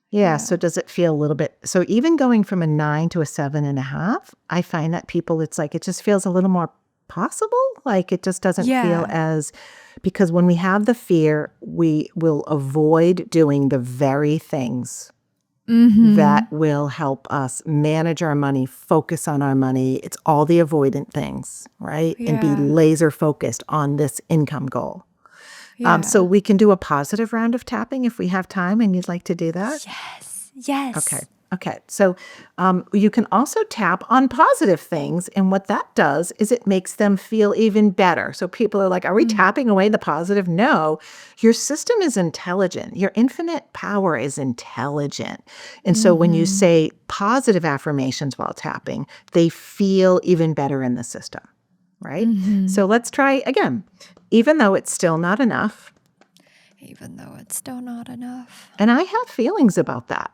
Yeah. So does it feel a little bit, so even going from a 9 to a 7.5, I find that people, it's like, it just feels a little more possible. Like it just doesn't feel as, because when we have the fear, we will avoid doing the very things that will help us manage our money, focus on our money. It's all the avoidant things, right? And be laser focused on this income goal. So we can do a positive round of tapping if we have time and you'd like to do that. Yes. Okay. So you can also tap on positive things. And what that does is it makes them feel even better. So people are like, are we tapping away the positive? No, your system is intelligent. Your infinite power is intelligent. And so when you say positive affirmations while tapping, they feel even better in the system, right? So let's try again. Even though it's still not enough. Even though it's still not enough. And I have feelings about that.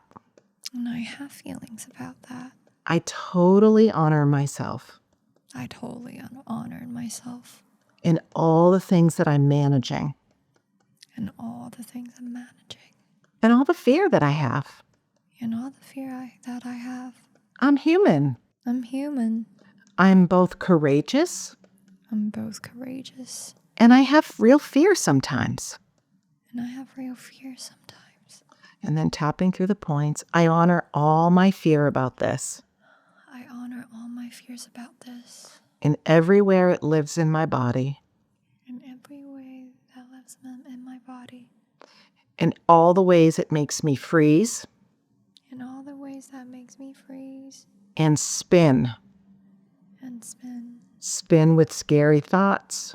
And I have feelings about that. I totally honor myself. I totally honor myself. In all the things that I'm managing. And all the things I'm managing. And all the fear that I have. And all the fear that I have. I'm human. I'm human. I'm both courageous. I'm both courageous. And I have real fear sometimes. And I have real fear sometimes. And then tapping through the points, I honor all my fear about this. I honor all my fears about this. In everywhere it lives in my body. In every way that lives in my body. In all the ways it makes me freeze. In all the ways that makes me freeze. And spin. And spin. Spin with scary thoughts.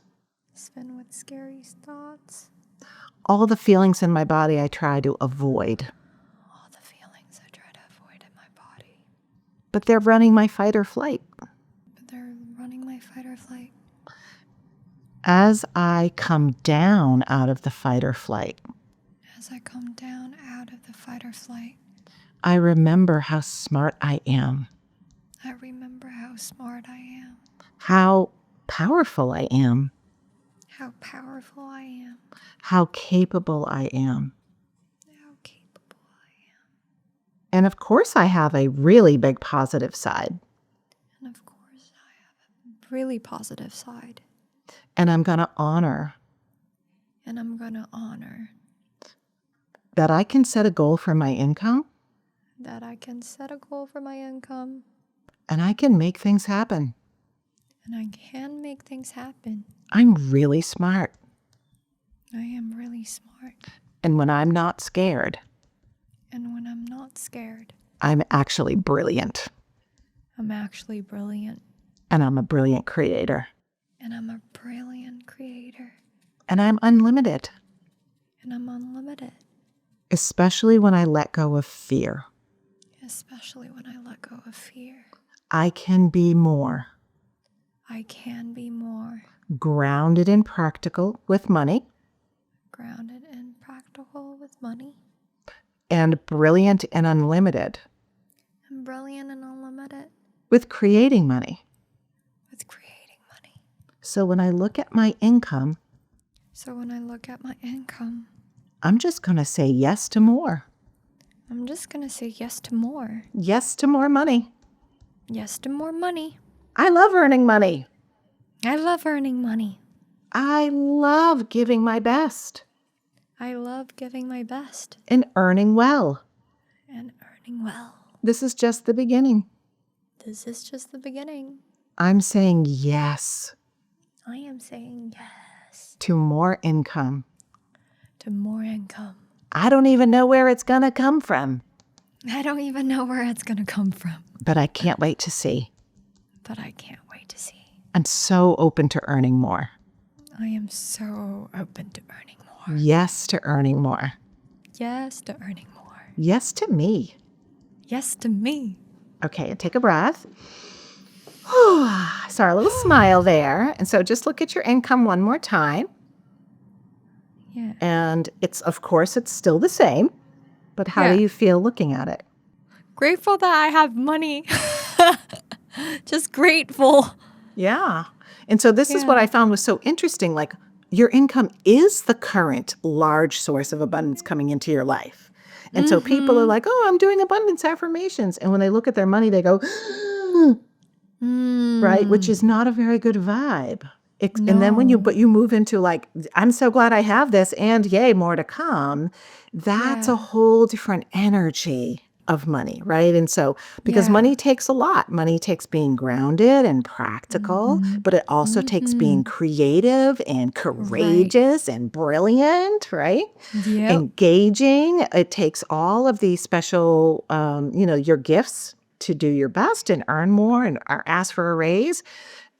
Spin with scary thoughts. All the feelings in my body I try to avoid. All the feelings I try to avoid in my body. But they're running my fight or flight. But they're running my fight or flight. As I come down out of the fight or flight. As I come down out of the fight or flight. I remember how smart I am. I remember how smart I am. How powerful I am. How powerful I am. How capable I am. How capable I am. And of course I have a really big positive side. And of course I have a really positive side. And I'm going to honor. And I'm going to honor. That I can set a goal for my income. That I can set a goal for my income. And I can make things happen. And I can make things happen. I'm really smart. I am really smart. And when I'm not scared. And when I'm not scared. I'm actually brilliant. I'm actually brilliant. And I'm a brilliant creator. And I'm a brilliant creator. And I'm unlimited. And I'm unlimited. Especially when I let go of fear. Especially when I let go of fear. I can be more. I can be more. Grounded and practical with money. Grounded and practical with money. And brilliant and unlimited. And brilliant and unlimited. With creating money. With creating money. So when I look at my income. I'm just going to say yes to more. I'm just going to say yes to more. Yes to more money. Yes to more money. I love earning money. I love earning money. I love giving my best. I love giving my best. And earning well. And earning well. This is just the beginning. This is just the beginning. I'm saying yes. I am saying yes. To more income. To more income. I don't even know where it's going to come from. I don't even know where it's going to come from. But I can't wait to see. But I can't wait to see. I'm so open to earning more. I am so open to earning more. Yes to earning more. Yes to earning more. Yes to me. Yes to me. Okay, take a breath. Sorry, a little smile there. And so just look at your income one more time. Yeah. And of course, it's still the same. But how do you feel looking at it? Grateful that I have money. Just grateful. Yeah. And so this is what I found was so interesting. Like, your income is the current large source of abundance coming into your life. And so people are like, oh, I'm doing abundance affirmations. And when they look at their money, they go, right? Which is not a very good vibe. And then when you move into like, I'm so glad I have this and yay, more to come. That's a whole different energy of money, right? And so, because money takes a lot. Money takes being grounded and practical, but it also takes being creative and courageous and brilliant, right? Yep. Engaging. It takes all of these special, your gifts to do your best and earn more and or ask for a raise.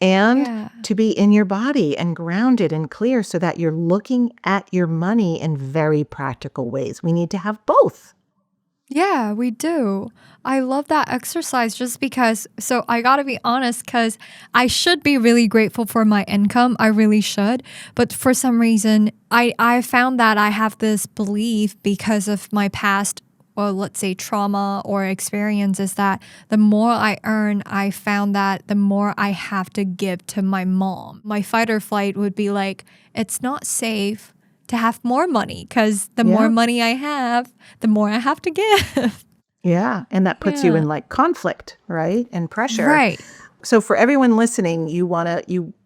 And to be in your body and grounded and clear so that you're looking at your money in very practical ways. We need to have both. Yeah, we do. I love that exercise just because, so I gotta be honest, because I should be really grateful for my income. I really should. But for some reason, I found that I have this belief because of my past, well, let's say trauma or experiences, that the more I earn, I found that the more I have to give to my mom. My fight or flight would be like, it's not safe to have more money because the more money I have, the more I have to give. Yeah. And that puts you in like conflict, right? And pressure. Right. So for everyone listening,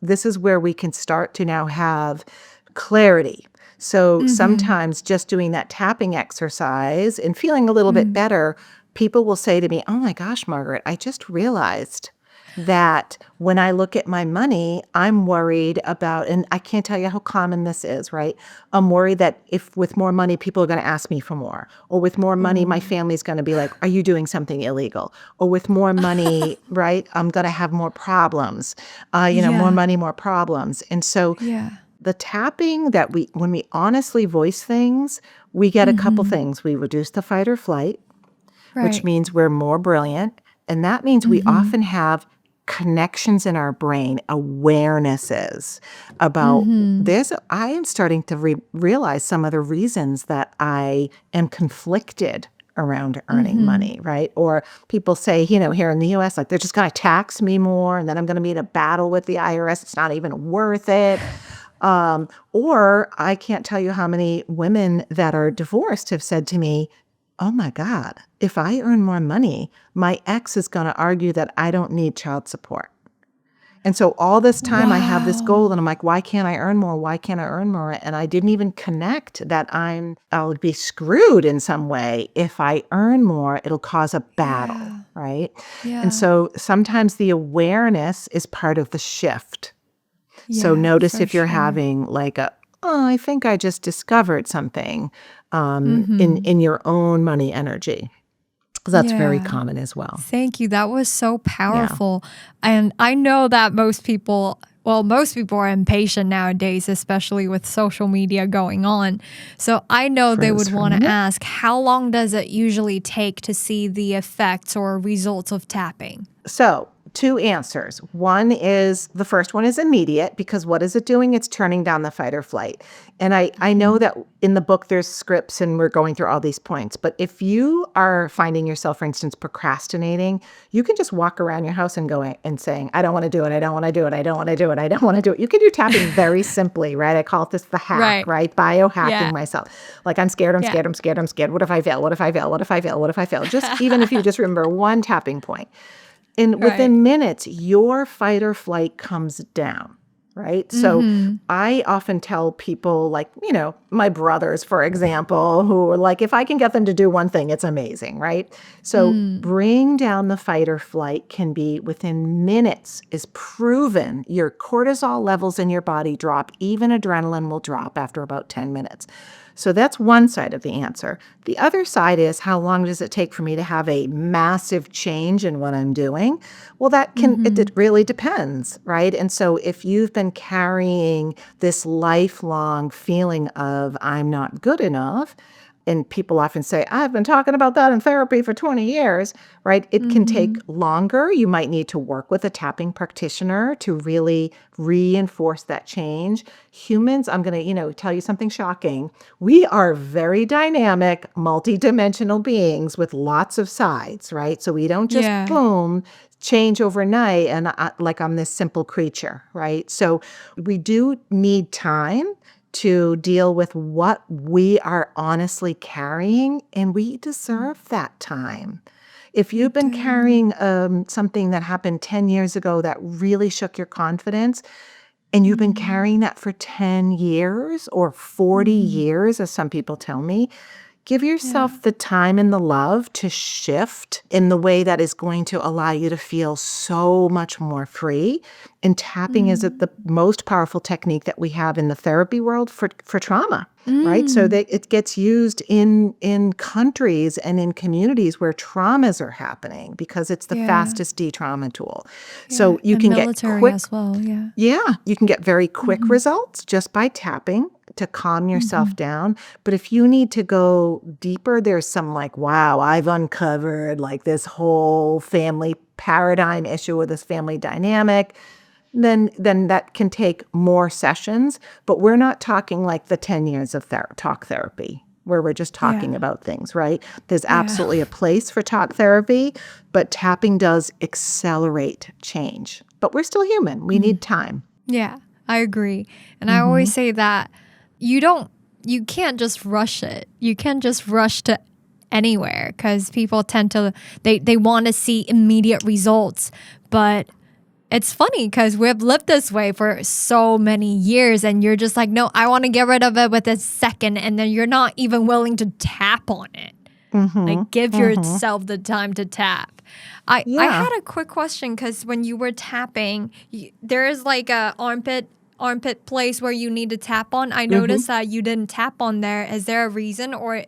this is where we can start to now have clarity. So sometimes just doing that tapping exercise and feeling a little bit better, people will say to me, oh my gosh, Margaret, I just realized that when I look at my money, I'm worried about, and I can't tell you how common this is, right? I'm worried that if with more money, people are going to ask me for more. Or with more money, my family's going to be like, are you doing something illegal? Or with more money, right, I'm going to have more problems. More money, more problems. And so the tapping that when we honestly voice things, we get a couple things. We reduce the fight or flight, which means we're more brilliant. And that means we often have connections in our brain, awarenesses about this. I am starting to realize some of the reasons that I am conflicted around earning money, right? Or people say, here in the US, like they're just going to tax me more and then I'm going to be in a battle with the IRS. It's not even worth it. Or I can't tell you how many women that are divorced have said to me, oh my God, if I earn more money, my ex is going to argue that I don't need child support. And so all this time I have this goal and I'm like, why can't I earn more? Why can't I earn more? And I didn't even connect that I'll be screwed in some way. If I earn more, it'll cause a battle, right? Yeah. And so sometimes the awareness is part of the shift. So notice if you're having like I think I just discovered something in your own money energy. That's very common as well. Thank you. That was so powerful. And I know that most people are impatient nowadays, especially with social media going on. So I know they would want to ask, how long does it usually take to see the effects or results of tapping? So 2 answers. The first one is immediate, because what is it doing? It's turning down the fight or flight. And I know that in the book there's scripts and we're going through all these points, but if you are finding yourself, for instance, procrastinating, you can just walk around your house and go and saying, I don't want to do it, I don't want to do it, I don't want to do it, I don't want to do it. You can do tapping very simply, right? I call this the hack, right? Biohacking myself. Like I'm scared. What if I fail? What if I fail? Just even if you just remember one tapping point. And within minutes, your fight or flight comes down, right? So I often tell people like, my brothers, for example, who are like, if I can get them to do one thing, it's amazing, right? So bring down the fight or flight can be within minutes, is proven. Your cortisol levels in your body drop. Even adrenaline will drop after about 10 minutes. So that's one side of the answer. The other side is, how long does it take for me to have a massive change in what I'm doing? Well, it really depends, right? And so if you've been carrying this lifelong feeling of I'm not good enough, and people often say, I've been talking about that in therapy for 20 years, right? It can take longer. You might need to work with a tapping practitioner to really reinforce that change. Humans, I'm going to, tell you something shocking. We are very dynamic, multidimensional beings with lots of sides, right? So we don't just boom, change overnight and like I'm this simple creature, right? So we do need time to deal with what we are honestly carrying, and we deserve that time. If you've been carrying something that happened 10 years ago that really shook your confidence, and you've been carrying that for 10 years or 40 years, as some people tell me, Give yourself the time and the love to shift in the way that is going to allow you to feel so much more free. And tapping is the most powerful technique that we have in the therapy world for trauma, right? So that it gets used in countries and in communities where traumas are happening because it's the fastest de-trauma tool. So you can get quick as well. you can get very quick results just by tapping to calm yourself down. But if you need to go deeper, there's some like, wow, I've uncovered like this whole family paradigm issue with this family dynamic, then that can take more sessions. But we're not talking like the 10 years of talk therapy where we're just talking about things, right? There's absolutely a place for talk therapy, but tapping does accelerate change. But we're still human. We need time. Yeah, I agree. And I always say that you can't just rush it. You can't just rush to anywhere because people tend to, they want to see immediate results. But it's funny because we've lived this way for so many years and you're just like, no, I want to get rid of it with a second. And then you're not even willing to tap on it. Like give yourself the time to tap. I had a quick question because when you were tapping, there is like a armpit place where you need to tap on. I noticed that you didn't tap on there. Is there a reason or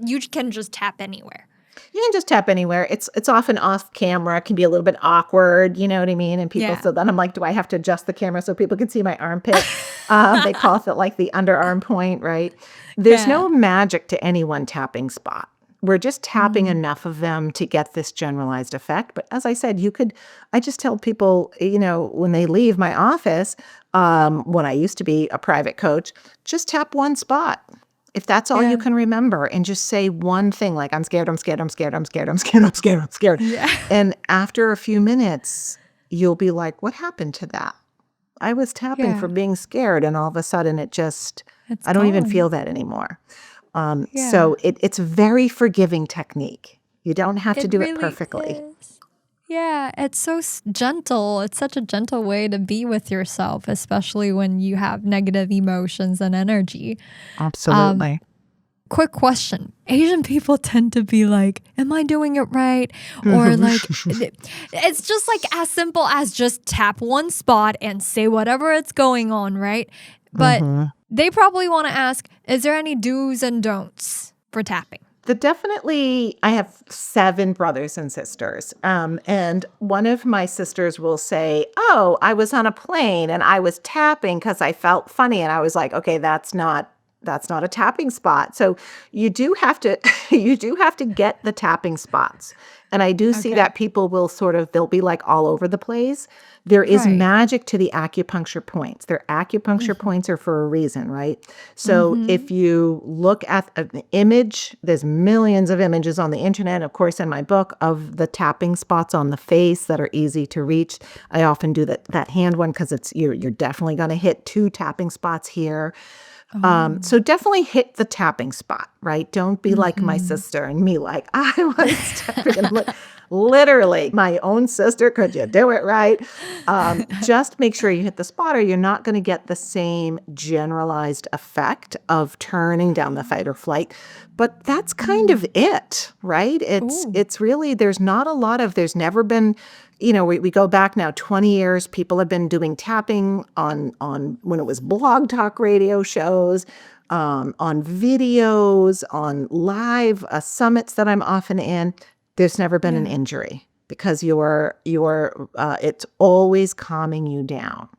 you can just tap anywhere? You can just tap anywhere. It's often off camera. It can be a little bit awkward, you know what I mean? And people, so then I'm like, do I have to adjust the camera so people can see my armpit? They call it like the underarm point, right? There's no magic to any one tapping spot. We're just tapping enough of them to get this generalized effect. But as I said, I just tell people, when they leave my office, when I used to be a private coach, just tap one spot. If that's all you can remember and just say one thing like, I'm scared, I'm scared, I'm scared, I'm scared, I'm scared, I'm scared, I'm scared. Yeah. And after a few minutes, you'll be like, what happened to that? I was tapping for being scared. And all of a sudden I don't even feel that anymore. So it's a very forgiving technique. You don't have to do it perfectly. Is. Yeah, it's so gentle. It's such a gentle way to be with yourself, especially when you have negative emotions and energy. Absolutely. Quick question. Asian people tend to be like, am I doing it right? Or like, it's just like as simple as just tap one spot and say whatever it's going on, right? But they probably want to ask, is there any do's and don'ts for tapping? I have 7 brothers and sisters. And one of my sisters will say, oh, I was on a plane and I was tapping because I felt funny. And I was like, okay, that's not a tapping spot. So you do have to get the tapping spots. And I do see that people will they'll be like all over the place. There is magic to the acupuncture points. Their acupuncture points are for a reason, right? So if you look at an image, there's millions of images on the internet, of course, in my book, of the tapping spots on the face that are easy to reach. I often do that hand one because you're definitely going to hit 2 tapping spots here. So definitely hit the tapping spot, right? Don't be like my sister and me like, I was tapping. And I'm like, literally, my own sister, could you do it right? Just make sure you hit the spot or you're not going to get the same generalized effect of turning down the fight or flight. But that's kind of it, right? It's really, there's never been, we go back now 20 years, people have been doing tapping on when it was blog talk radio shows, on videos, on live summits that I'm often in. There's never been an injury because it's always calming you down.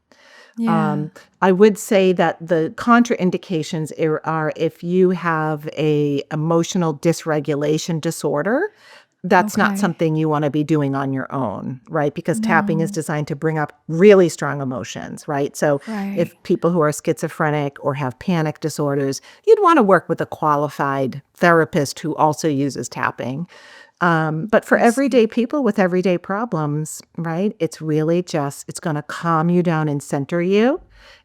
Yeah. I would say that the contraindications are if you have a emotional dysregulation disorder. That's not something you want to be doing on your own, right? Because tapping is designed to bring up really strong emotions, right? So if people who are schizophrenic or have panic disorders, you'd want to work with a qualified therapist who also uses tapping. But for everyday people with everyday problems, right, it's really it's going to calm you down and center you.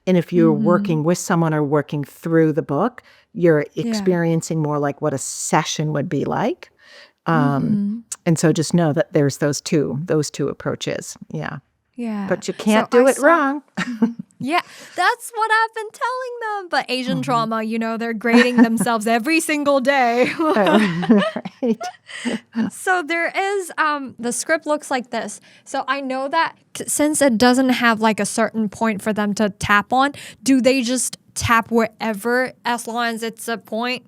And if you're working with someone or working through the book, you're experiencing more like what a session would be like. And so just know that there's those two approaches. Yeah. Yeah. But you can't do it wrong. Yeah, that's what I've been telling them. But Asian trauma, they're grading themselves every single day. Right. So there is, the script looks like this. So I know that since it doesn't have like a certain point for them to tap on, do they just tap wherever as long as it's a point?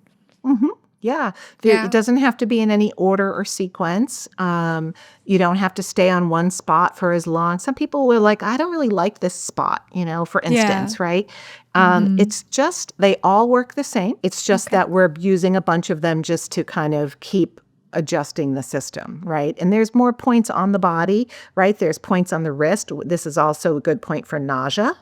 Yeah. Yeah. It doesn't have to be in any order or sequence. You don't have to stay on one spot for as long. Some people were like, I don't really like this spot, for instance, right? It's just, they all work the same. It's just that we're using a bunch of them just to kind of keep adjusting the system, right? And there's more points on the body, right? There's points on the wrist. This is also a good point for nausea.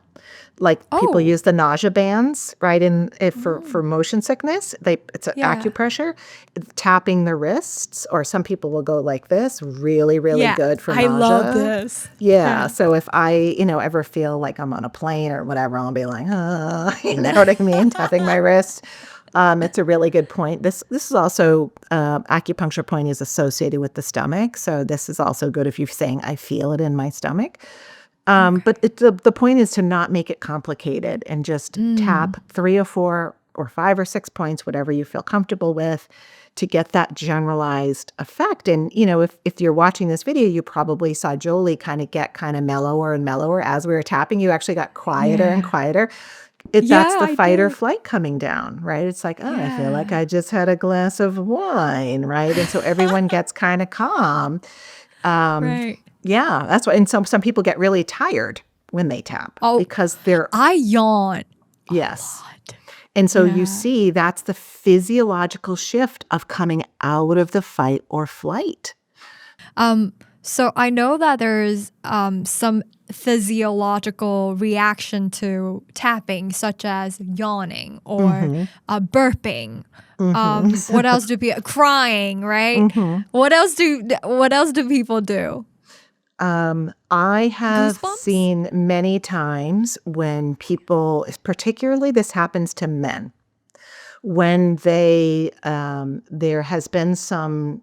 Like people use the nausea bands, right? For motion sickness, it's acupressure, tapping the wrists, or some people will go like this, really, really good for nausea. I love this. Yeah. So if I, ever feel like I'm on a plane or whatever, I'll be like, you know what I mean? Tapping my wrist. It's a really good point. This is also, acupuncture point is associated with the stomach. So this is also good if you're saying, I feel it in my stomach. But the point is to not make it complicated and just tap 3 or 4 or 5 or 6 points, whatever you feel comfortable with, to get that generalized effect. And, if you're watching this video, you probably saw Jolie kind of mellower and mellower as we were tapping. You actually got quieter and quieter. That's the fight or flight coming down, right? It's like, I feel like I just had a glass of wine, right? And so everyone gets kind of calm. Right. Yeah, that's why. And some people get really tired when they tap because I yawn. Yes. And so you see that's the physiological shift of coming out of the fight or flight. So I know that there's some physiological reaction to tapping, such as yawning or burping. What else do people crying, right? What else do people do? I have Goosebumps? seen many times when people, particularly this happens to men, when there has been some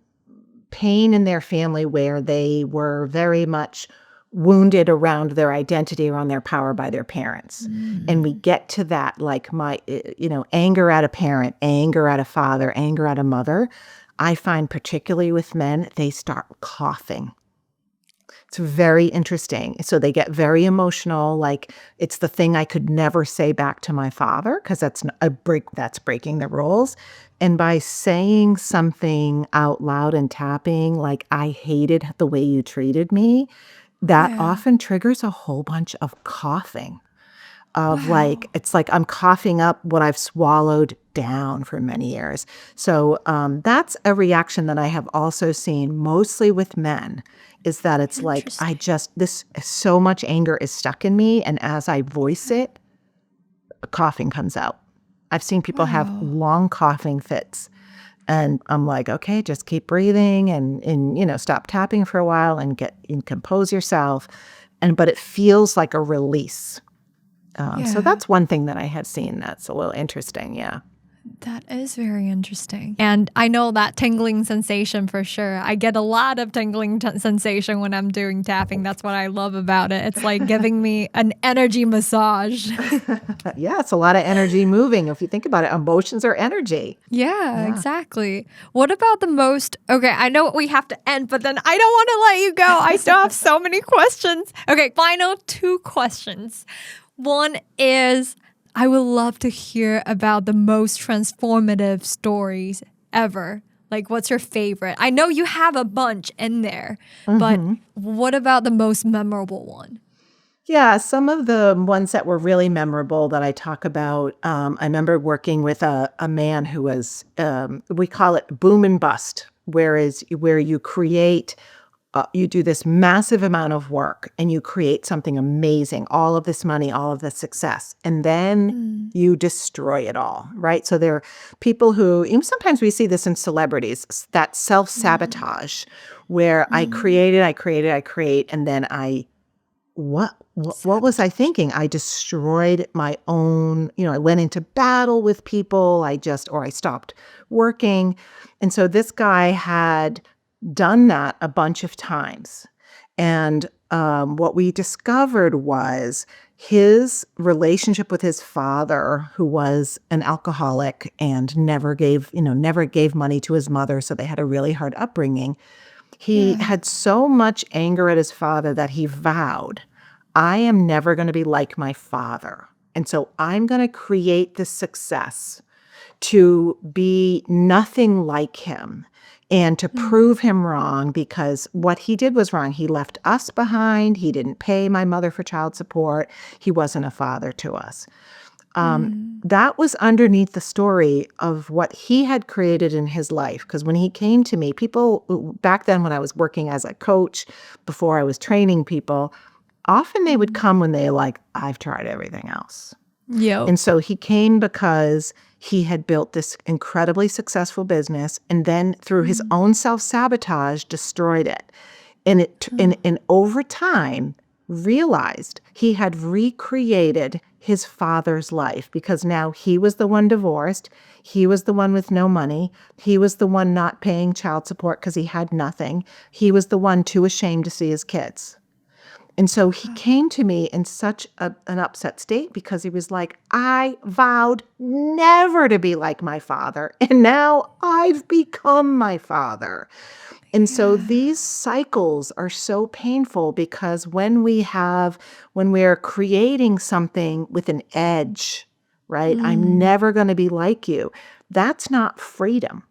pain in their family where they were very much wounded around their identity, around their power by their parents. And we get to that, like anger at a parent, anger at a father, anger at a mother. I find particularly with men, they start coughing. It's very interesting. So they get very emotional, like it's the thing I could never say back to my father because that's breaking the rules. And by saying something out loud and tapping, like I hated the way you treated me, that often triggers a whole bunch of coughing. Like, it's like I'm coughing up what I've swallowed down for many years. So that's a reaction that I have also seen mostly with men, is that it's like, so much anger is stuck in me. And as I voice it, coughing comes out. I've seen people have long coughing fits. And I'm like, okay, just keep breathing and stop tapping for a while and compose yourself. But it feels like a release. So that's one thing that I have seen that's a little interesting. Yeah. That is very interesting. And I know that tingling sensation for sure. I get a lot of tingling sensation when I'm doing tapping. That's what I love about it. It's like giving me an energy massage. Yeah, it's a lot of energy moving. If you think about it, emotions are energy. Yeah, exactly. What about the most, okay, I know we have to end, but then I don't want to let you go. I still have so many questions. Okay, final 2 questions. One is, I would love to hear about the most transformative stories ever. Like, what's your favorite? I know you have a bunch in there, but what about the most memorable one? Yeah, some of the ones that were really memorable that I talk about, I remember working with a man who was, we call it boom and bust, where you create, you do this massive amount of work and you create something amazing, all of this money, all of this success, and then you destroy it all, right? So there are people who, sometimes we see this in celebrities, that self-sabotage, where I create, and then what was I thinking? I destroyed my own, I went into battle with people, I stopped working. And so this guy had done that a bunch of times. And what we discovered was his relationship with his father, who was an alcoholic and never gave money to his mother, so they had a really hard upbringing. He had so much anger at his father that he vowed, I am never going to be like my father. And so I'm going to create this success to be nothing like him and to prove him wrong, because what he did was wrong. He left us behind. He didn't pay my mother for child support. He wasn't a father to us. That was underneath the story of what he had created in his life. Because when he came to me, people back then when I was working as a coach, before I was training people, often they would come when they like, I've tried everything else. Yep. And so he came because he had built this incredibly successful business and then through his own self-sabotage destroyed it. And over time realized he had recreated his father's life, because now he was the one divorced. He was the one with no money. He was the one not paying child support because he had nothing. He was the one too ashamed to see his kids. And so he came to me in such an upset state because he was like, I vowed never to be like my father, and now I've become my father. And so these cycles are so painful because when we're creating something with an edge, right? I'm never going to be like you. That's not freedom.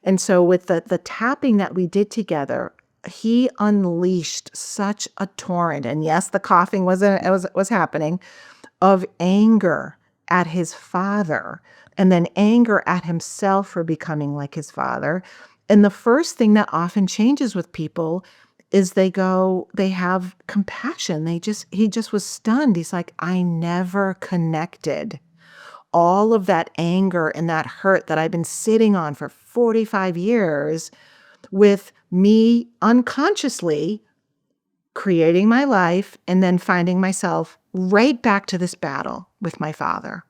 And so with the tapping that we did together, he unleashed such a torrent, and yes, the coughing was happening, of anger at his father, and then anger at himself for becoming like his father. And the first thing that often changes with people is they have compassion. He just was stunned. He's like, I never connected all of that anger and that hurt that I've been sitting on for 45 years with me unconsciously creating my life and then finding myself right back to this battle with my father.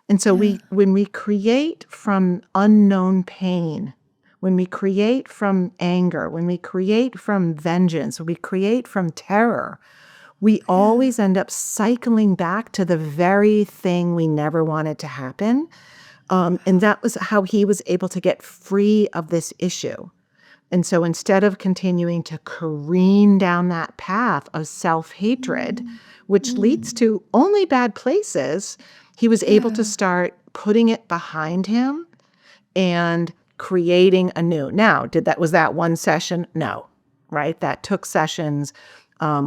And so when we create from unknown pain, when we create from anger, when we create from vengeance, when we create from terror, we always end up cycling back to the very thing we never wanted to happen. And that was how he was able to get free of this issue. And so instead of continuing to careen down that path of self-hatred, which leads to only bad places, he was able to start putting it behind him and creating anew. Now, was that one session? No, right? That took sessions.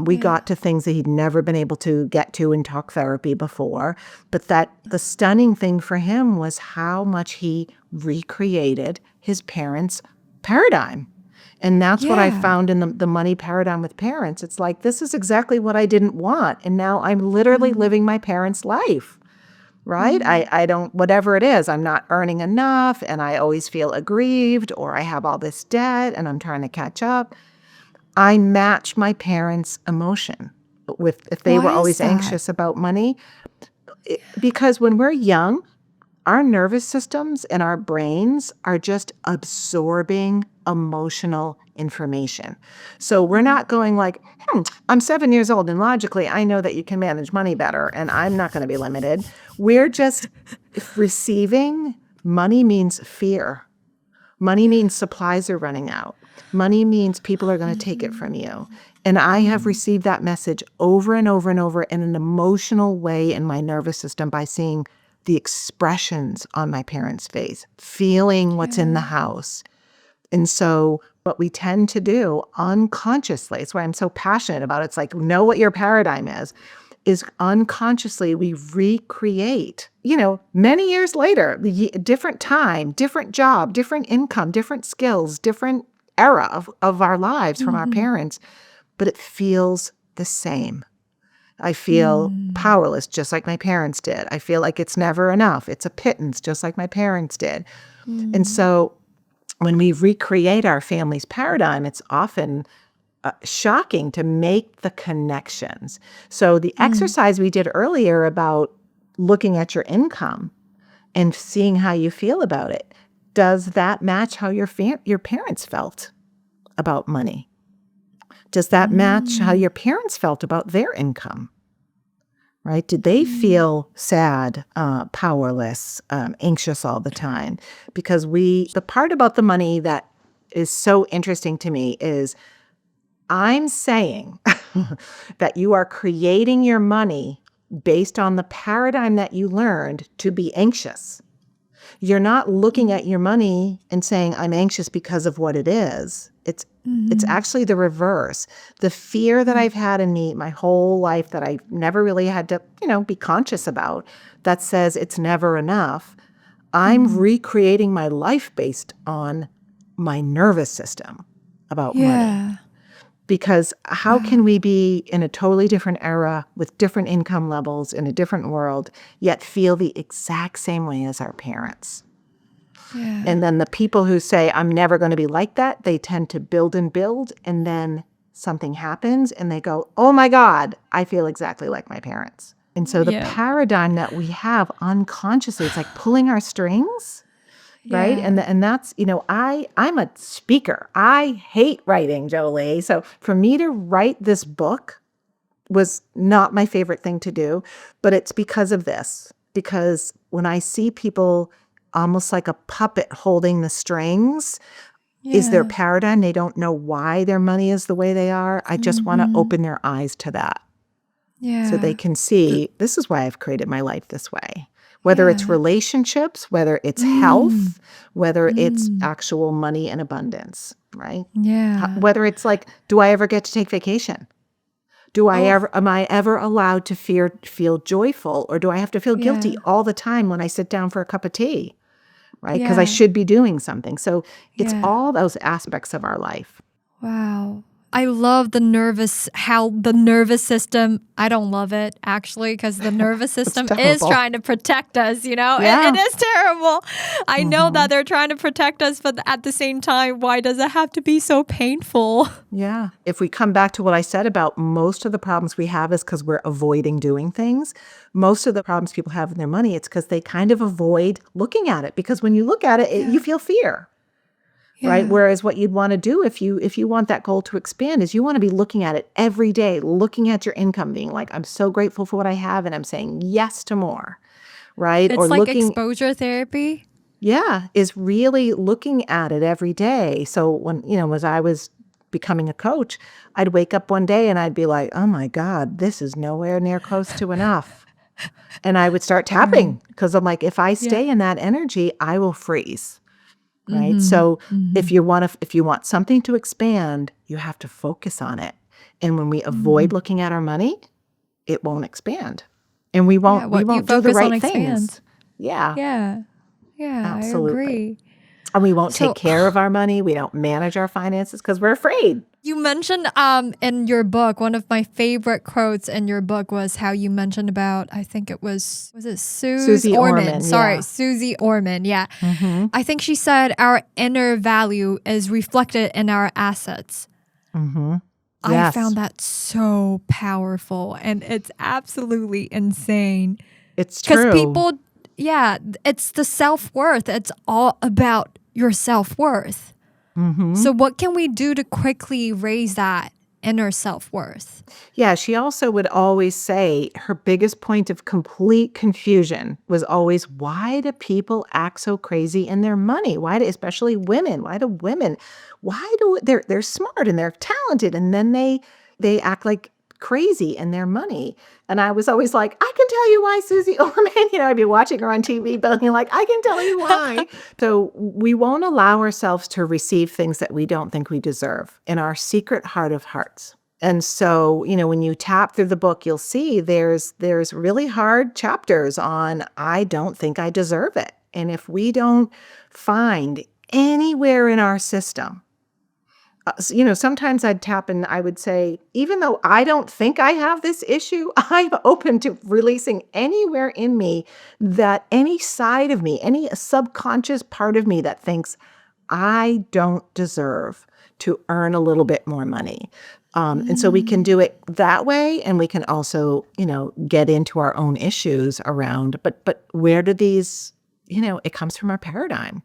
We got to things that he'd never been able to get to in talk therapy before. But the stunning thing for him was how much he recreated his parents' paradigm. And that's what I found in the money paradigm with parents. It's like, this is exactly what I didn't want. And now I'm literally living my parents' life, right? I don't, whatever it is, I'm not earning enough and I always feel aggrieved, or I have all this debt and I'm trying to catch up. I match my parents' emotion if they were always anxious about money. Because when we're young, our nervous systems and our brains are just absorbing emotional information. So we're not going like, I'm 7 years old and logically I know that you can manage money better and I'm not going to be limited. We're just receiving. Money means fear. Money means supplies are running out. Money means people are going to take it from you. And I have received that message over and over and over in an emotional way in my nervous system by seeing the expressions on my parents' face, feeling what's in the house. And so what we tend to do unconsciously, it's why I'm so passionate about it. It's like, know what your paradigm is unconsciously we recreate, many years later, different time, different job, different income, different skills, different era of our lives from our parents, but it feels the same. I feel powerless, just like my parents did. I feel like it's never enough. It's a pittance, just like my parents did. And so when we recreate our family's paradigm, it's often shocking to make the connections. So the exercise we did earlier about looking at your income and seeing how you feel about it, does that match how your parents felt about money? Does that match how your parents felt about their income? right? Did they feel sad, powerless, anxious all the time? Because the part about the money that is so interesting to me is I'm saying that you are creating your money based on the paradigm that you learned to be anxious. You're not looking at your money and saying, I'm anxious because of what it is. It's actually the reverse. The fear that I've had in me my whole life that I've never really had to, be conscious about, that says it's never enough. I'm recreating my life based on my nervous system about money. Because how can we be in a totally different era with different income levels in a different world, yet feel the exact same way as our parents? Yeah. And then the people who say, I'm never going to be like that, they tend to build, and then something happens and they go, oh my God, I feel exactly like my parents. And so the paradigm that we have unconsciously, it's like pulling our strings. Right. And that's, I'm a speaker. I hate writing, Jolie. So for me to write this book was not my favorite thing to do, but it's because of this. Because when I see people almost like a puppet holding the strings, is their paradigm. They don't know why their money is the way they are. I just want to open their eyes to that. Yeah. So they can see, this is why I've created my life this way. Whether it's relationships, whether it's health, whether it's actual money and abundance, right? Yeah. Whether it's like, do I ever get to take vacation? Am I ever allowed to feel joyful, or do I have to feel guilty all the time when I sit down for a cup of tea, right? Because I should be doing something. So it's all those aspects of our life. Wow. I love how the nervous system, I don't love it actually, because the nervous system is trying to protect us, Yeah. It is terrible. I know that they're trying to protect us, but at the same time, why does it have to be so painful? Yeah. If we come back to what I said about most of the problems we have is because we're avoiding doing things. Most of the problems people have in their money, it's because they kind of avoid looking at it. Because when you look at it, you feel fear. Right. Whereas what you'd want to do if you want that goal to expand is you want to be looking at it every day, looking at your income, being like, I'm so grateful for what I have and I'm saying yes to more. Right. It's like exposure therapy. Yeah. Is really looking at it every day. So when, as I was becoming a coach, I'd wake up one day and I'd be like, oh my God, this is nowhere near close to enough. And I would start tapping because I'm like, if I stay in that energy, I will freeze. Right. So if you want something to expand, you have to focus on it. And when we avoid looking at our money, it won't expand. And we won't do the right things. Yeah. Absolutely. I agree. And we won't take care of our money. We don't manage our finances because we're afraid. You mentioned in your book, one of my favorite quotes in your book was how you mentioned about, I think it was it Susie Orman? Sorry, Susie Orman. Yeah. I think she said our inner value is reflected in our assets. I found that so powerful, and it's absolutely insane. It's true. Because people, it's the self-worth. It's all about your self-worth. So what can we do to quickly raise that inner self-worth? Yeah, she also would always say her biggest point of complete confusion was always, why do people act so crazy in their money? Especially women? They're smart and they're talented, and then they act like crazy in their money. And I was always like, I can tell you why, Susie Orman. I'd be watching her on TV, being like, I can tell you why. So we won't allow ourselves to receive things that we don't think we deserve in our secret heart of hearts. And so, when you tap through the book, you'll see there's really hard chapters on, I don't think I deserve it. And if we don't find anywhere in our system, sometimes I'd tap and I would say, even though I don't think I have this issue, I'm open to releasing anywhere in me that any side of me, any subconscious part of me that thinks I don't deserve to earn a little bit more money. And so we can do it that way. And we can also, get into our own issues around, but where do these, it comes from our paradigm.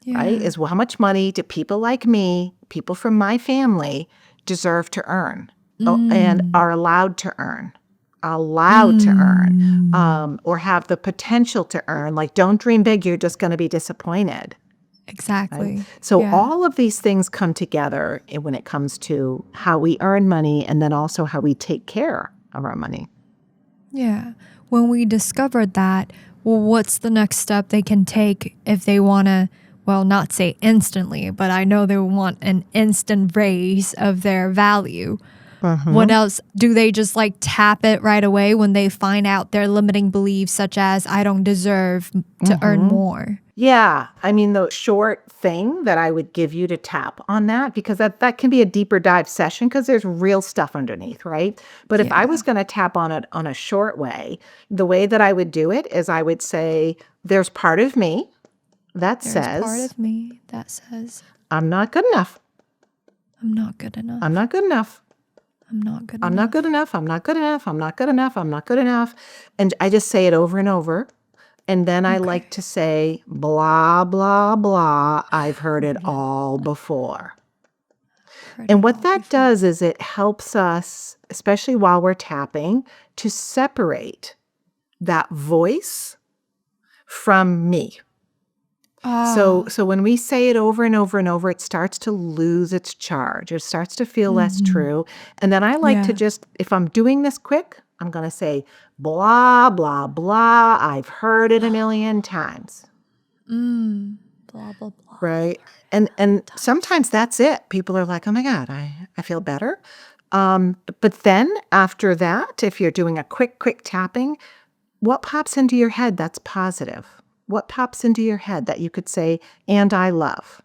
Right? Is how much money do people like me, people from my family, deserve to earn and are allowed to earn? allowed to earn, or have the potential to earn. Like, don't dream big, you're just going to be disappointed. Exactly. Right? So all of these things come together when it comes to how we earn money and then also how we take care of our money. Yeah. When we discovered that, well, what's the next step they can take if they want to, well, not say instantly, but I know they want an instant raise of their value. What else? Do they just like tap it right away when they find out their limiting beliefs, such as I don't deserve to earn more? Yeah. I mean, the short thing that I would give you to tap on that, because that can be a deeper dive session because there's real stuff underneath, right? But if I was going to tap on it on a short way, the way that I would do it is I would say, there's part of me that says, I'm not good enough. I'm not good enough. I'm not good enough. I'm not good enough. I'm not good enough. I'm not good enough. I'm not good enough. I'm not good enough. And I just say it over and over. And then I like to say, blah, blah, blah. I've heard it all before. And what that does is it helps us, especially while we're tapping, to separate that voice from me. So when we say it over and over and over, it starts to lose its charge. It starts to feel less true. And then I like to just, if I'm doing this quick, I'm going to say, blah, blah, blah. I've heard it a million times. Blah, blah, blah. Right? And sometimes that's it. People are like, oh my God, I feel better. But then after that, if you're doing a quick tapping, what pops into your head that's positive? What pops into your head that you could say, and I love,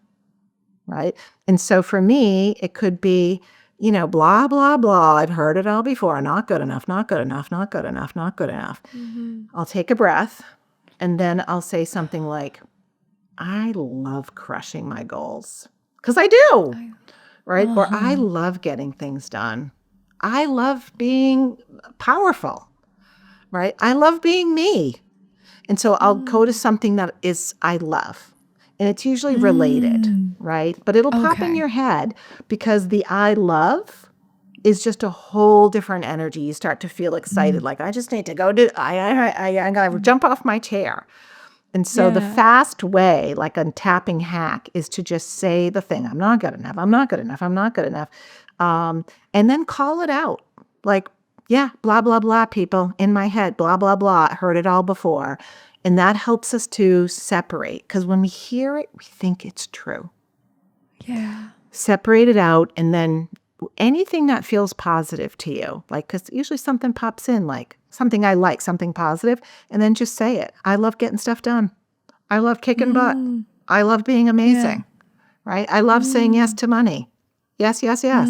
right? And so for me, it could be, blah, blah, blah. I've heard it all before. Not good enough, not good enough, not good enough, not good enough. I'll take a breath, and then I'll say something like, I love crushing my goals. Because I do, right? Or I love getting things done. I love being powerful, right? I love being me. And so I'll go to something that is I love. And it's usually related, right? But it'll pop in your head because the I love is just a whole different energy. You start to feel excited, like I just need to go do, I gotta jump off my chair. And so the fast way, like a tapping hack, is to just say the thing, I'm not good enough, I'm not good enough, I'm not good enough. And then call it out. Like, yeah, blah, blah, blah, people in my head, blah, blah, blah. I heard it all before. And that helps us to separate because when we hear it, we think it's true. Yeah. Separate it out. And then anything that feels positive to you, like, because usually something pops in, like something I like, something positive, and then just say it. I love getting stuff done. I love kicking butt. I love being amazing, right? I love saying yes to money. Yes, yes, yes,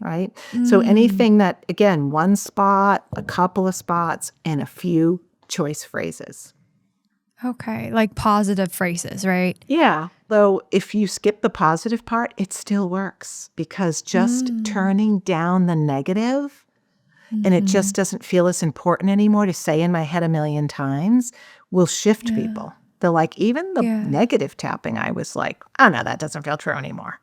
right? So anything that, again, one spot, a couple of spots, and a few choice phrases. Okay, like positive phrases, right? Yeah, though if you skip the positive part, it still works because just turning down the negative and it just doesn't feel as important anymore to say in my head a million times will shift people. They're like, even the negative tapping, I was like, oh no, that doesn't feel true anymore.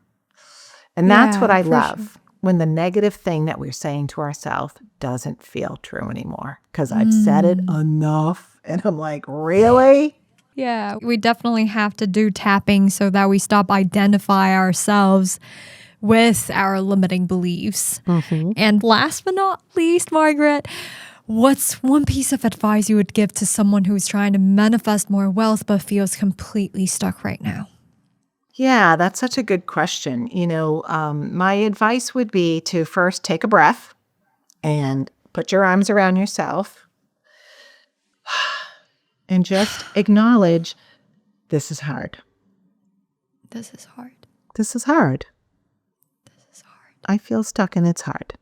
And that's what I love, when the negative thing that we're saying to ourselves doesn't feel true anymore because I've said it enough. And I'm like, really? Yeah, we definitely have to do tapping so that we stop identify ourselves with our limiting beliefs. And last but not least, Margaret, what's one piece of advice you would give to someone who's trying to manifest more wealth but feels completely stuck right now? Yeah, that's such a good question. My advice would be to first take a breath and put your arms around yourself and just acknowledge this is hard. This is hard. This is hard. This is hard. I feel stuck and it's hard.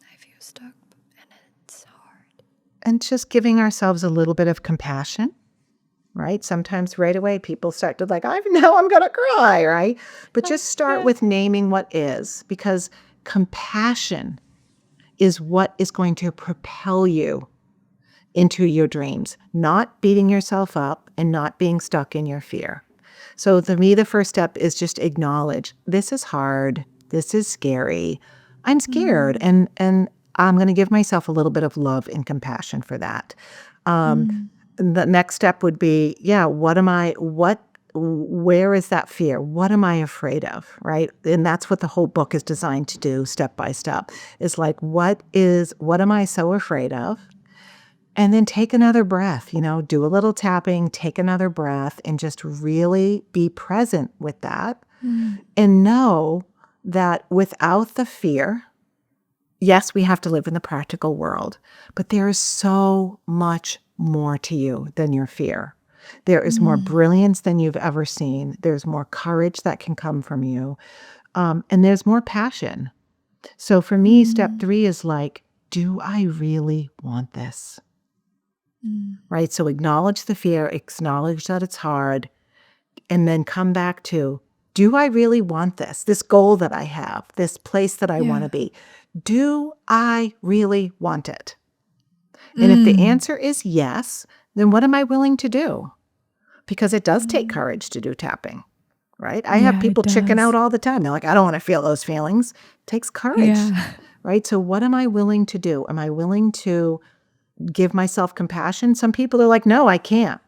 I feel stuck and it's hard. And just giving ourselves a little bit of compassion. Right? Sometimes right away people start to like, I know I'm going to cry, right? But just start with naming what is, because compassion is what is going to propel you into your dreams, not beating yourself up and not being stuck in your fear. So to me, the first step is just acknowledge this is hard. This is scary. I'm scared and I'm going to give myself a little bit of love and compassion for that. The next step would be, where is that fear? What am I afraid of, right? And that's what the whole book is designed to do, step by step, is like, what am I so afraid of? And then take another breath, do a little tapping, take another breath, and just really be present with that. And know that without the fear, yes, we have to live in the practical world, but there is so much more to you than your fear. There is more brilliance than you've ever seen. There's more courage that can come from you. And there's more passion. So for me, step 3 is like, do I really want this? Right? So acknowledge the fear, acknowledge that it's hard, and then come back to, do I really want this? This goal that I have, this place that I want to be. Do I really want it? And if the answer is yes, then what am I willing to do? Because it does take courage to do tapping, right? I have people chicken out all the time. They're like, I don't want to feel those feelings. It takes courage, right? So what am I willing to do? Am I willing to give myself compassion? Some people are like, no, I can't.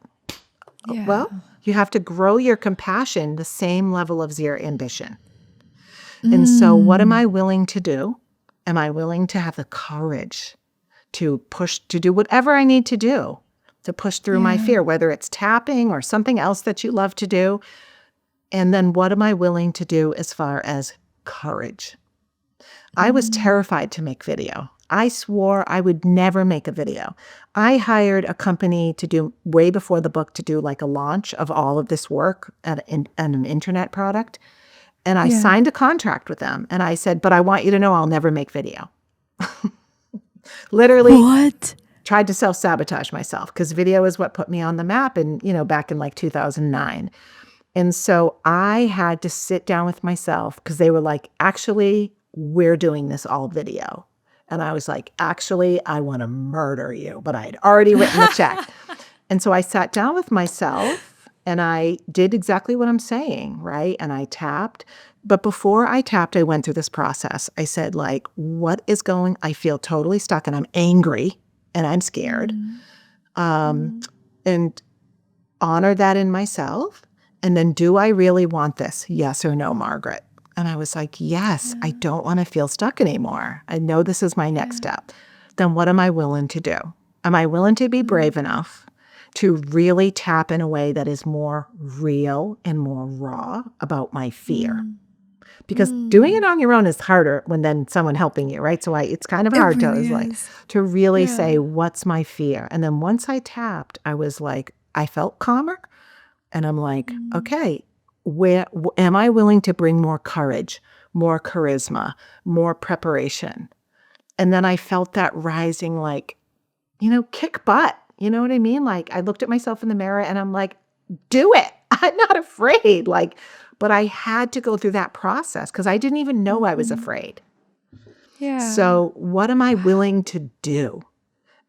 Yeah. Well, you have to grow your compassion the same level as your ambition. And so what am I willing to do? Am I willing to have the courage to push, to do whatever I need to do to push through my fear, whether it's tapping or something else that you love to do? And then what am I willing to do as far as courage? I was terrified to make video. I swore I would never make a video. I hired a company to do, way before the book, to do like a launch of all of this work at an internet product. And I signed a contract with them. And I said, but I want you to know I'll never make video. Literally. What? Tried to self-sabotage myself because video is what put me on the map back in like 2009. And so I had to sit down with myself because they were like, actually, we're doing this all video. And I was like, actually, I want to murder you. But I had already written the check. And so I sat down with myself and I did exactly what I'm saying, right? And I tapped. But before I tapped, I went through this process. I said, like, I feel totally stuck and I'm angry and I'm scared. And honor that in myself. And then, do I really want this? Yes or no, Margaret? And I was like, yes, I don't want to feel stuck anymore. I know this is my next step. Then what am I willing to do? Am I willing to be brave enough to really tap in a way that is more real and more raw about my fear? Because doing it on your own is harder than someone helping you, right? So it's kind of hard to really say, what's my fear? And then once I tapped, I was like, I felt calmer. And I'm like, okay, where am I willing to bring more courage, more charisma, more preparation? And then I felt that rising, like, kick butt. You know what I mean? Like, I looked at myself in the mirror and I'm like, do it. I'm not afraid. Like, but I had to go through that process because I didn't even know I was afraid. Yeah. So what am I willing to do?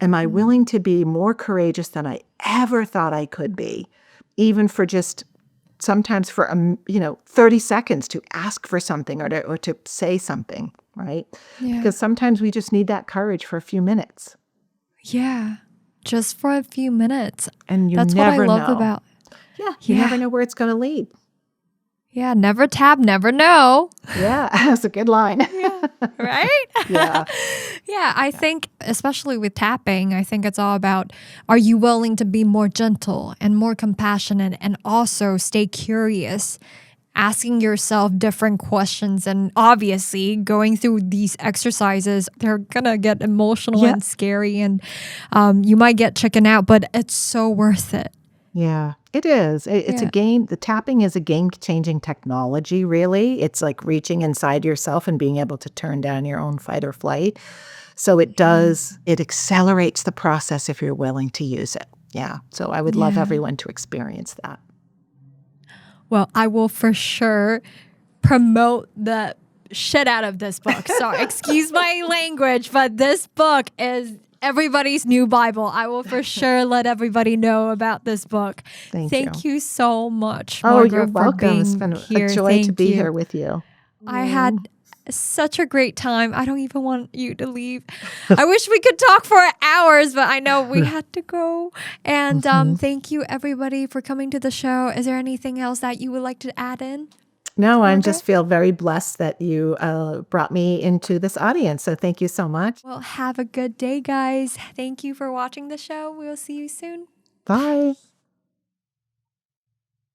Am I willing to be more courageous than I ever thought I could be, even for just sometimes for 30 seconds to ask for something or to say something, right? Yeah. Because sometimes we just need that courage for a few minutes. Yeah, just for a few minutes. And that's never what I love know. about. You never know where it's going to lead. Yeah, never tap, never know. Yeah, that's a good line. Yeah, right? Yeah. Yeah, I think, especially with tapping, I think it's all about, are you willing to be more gentle and more compassionate and also stay curious, asking yourself different questions, and obviously going through these exercises, they're going to get emotional and scary, and you might get chicken out, but it's so worth it. Yeah, it is. It's a game. The tapping is a game-changing technology, really. It's like reaching inside yourself and being able to turn down your own fight or flight. So it accelerates the process if you're willing to use it. Yeah. So I would love everyone to experience that. Well, I will for sure promote the shit out of this book. Sorry, excuse my language, but this book is everybody's new Bible. I will for sure let everybody know about this book. Thank you so much, Margaret, you're welcome. It's been a joy to be here with you. I had It's such a great time. I don't even want you to leave. I wish we could talk for hours, but I know we had to go. And thank you, everybody, for coming to the show. Is there anything else that you would like to add in? No, I just feel very blessed that you brought me into this audience. So thank you so much. Well, have a good day, guys. Thank you for watching the show. We'll see you soon. Bye.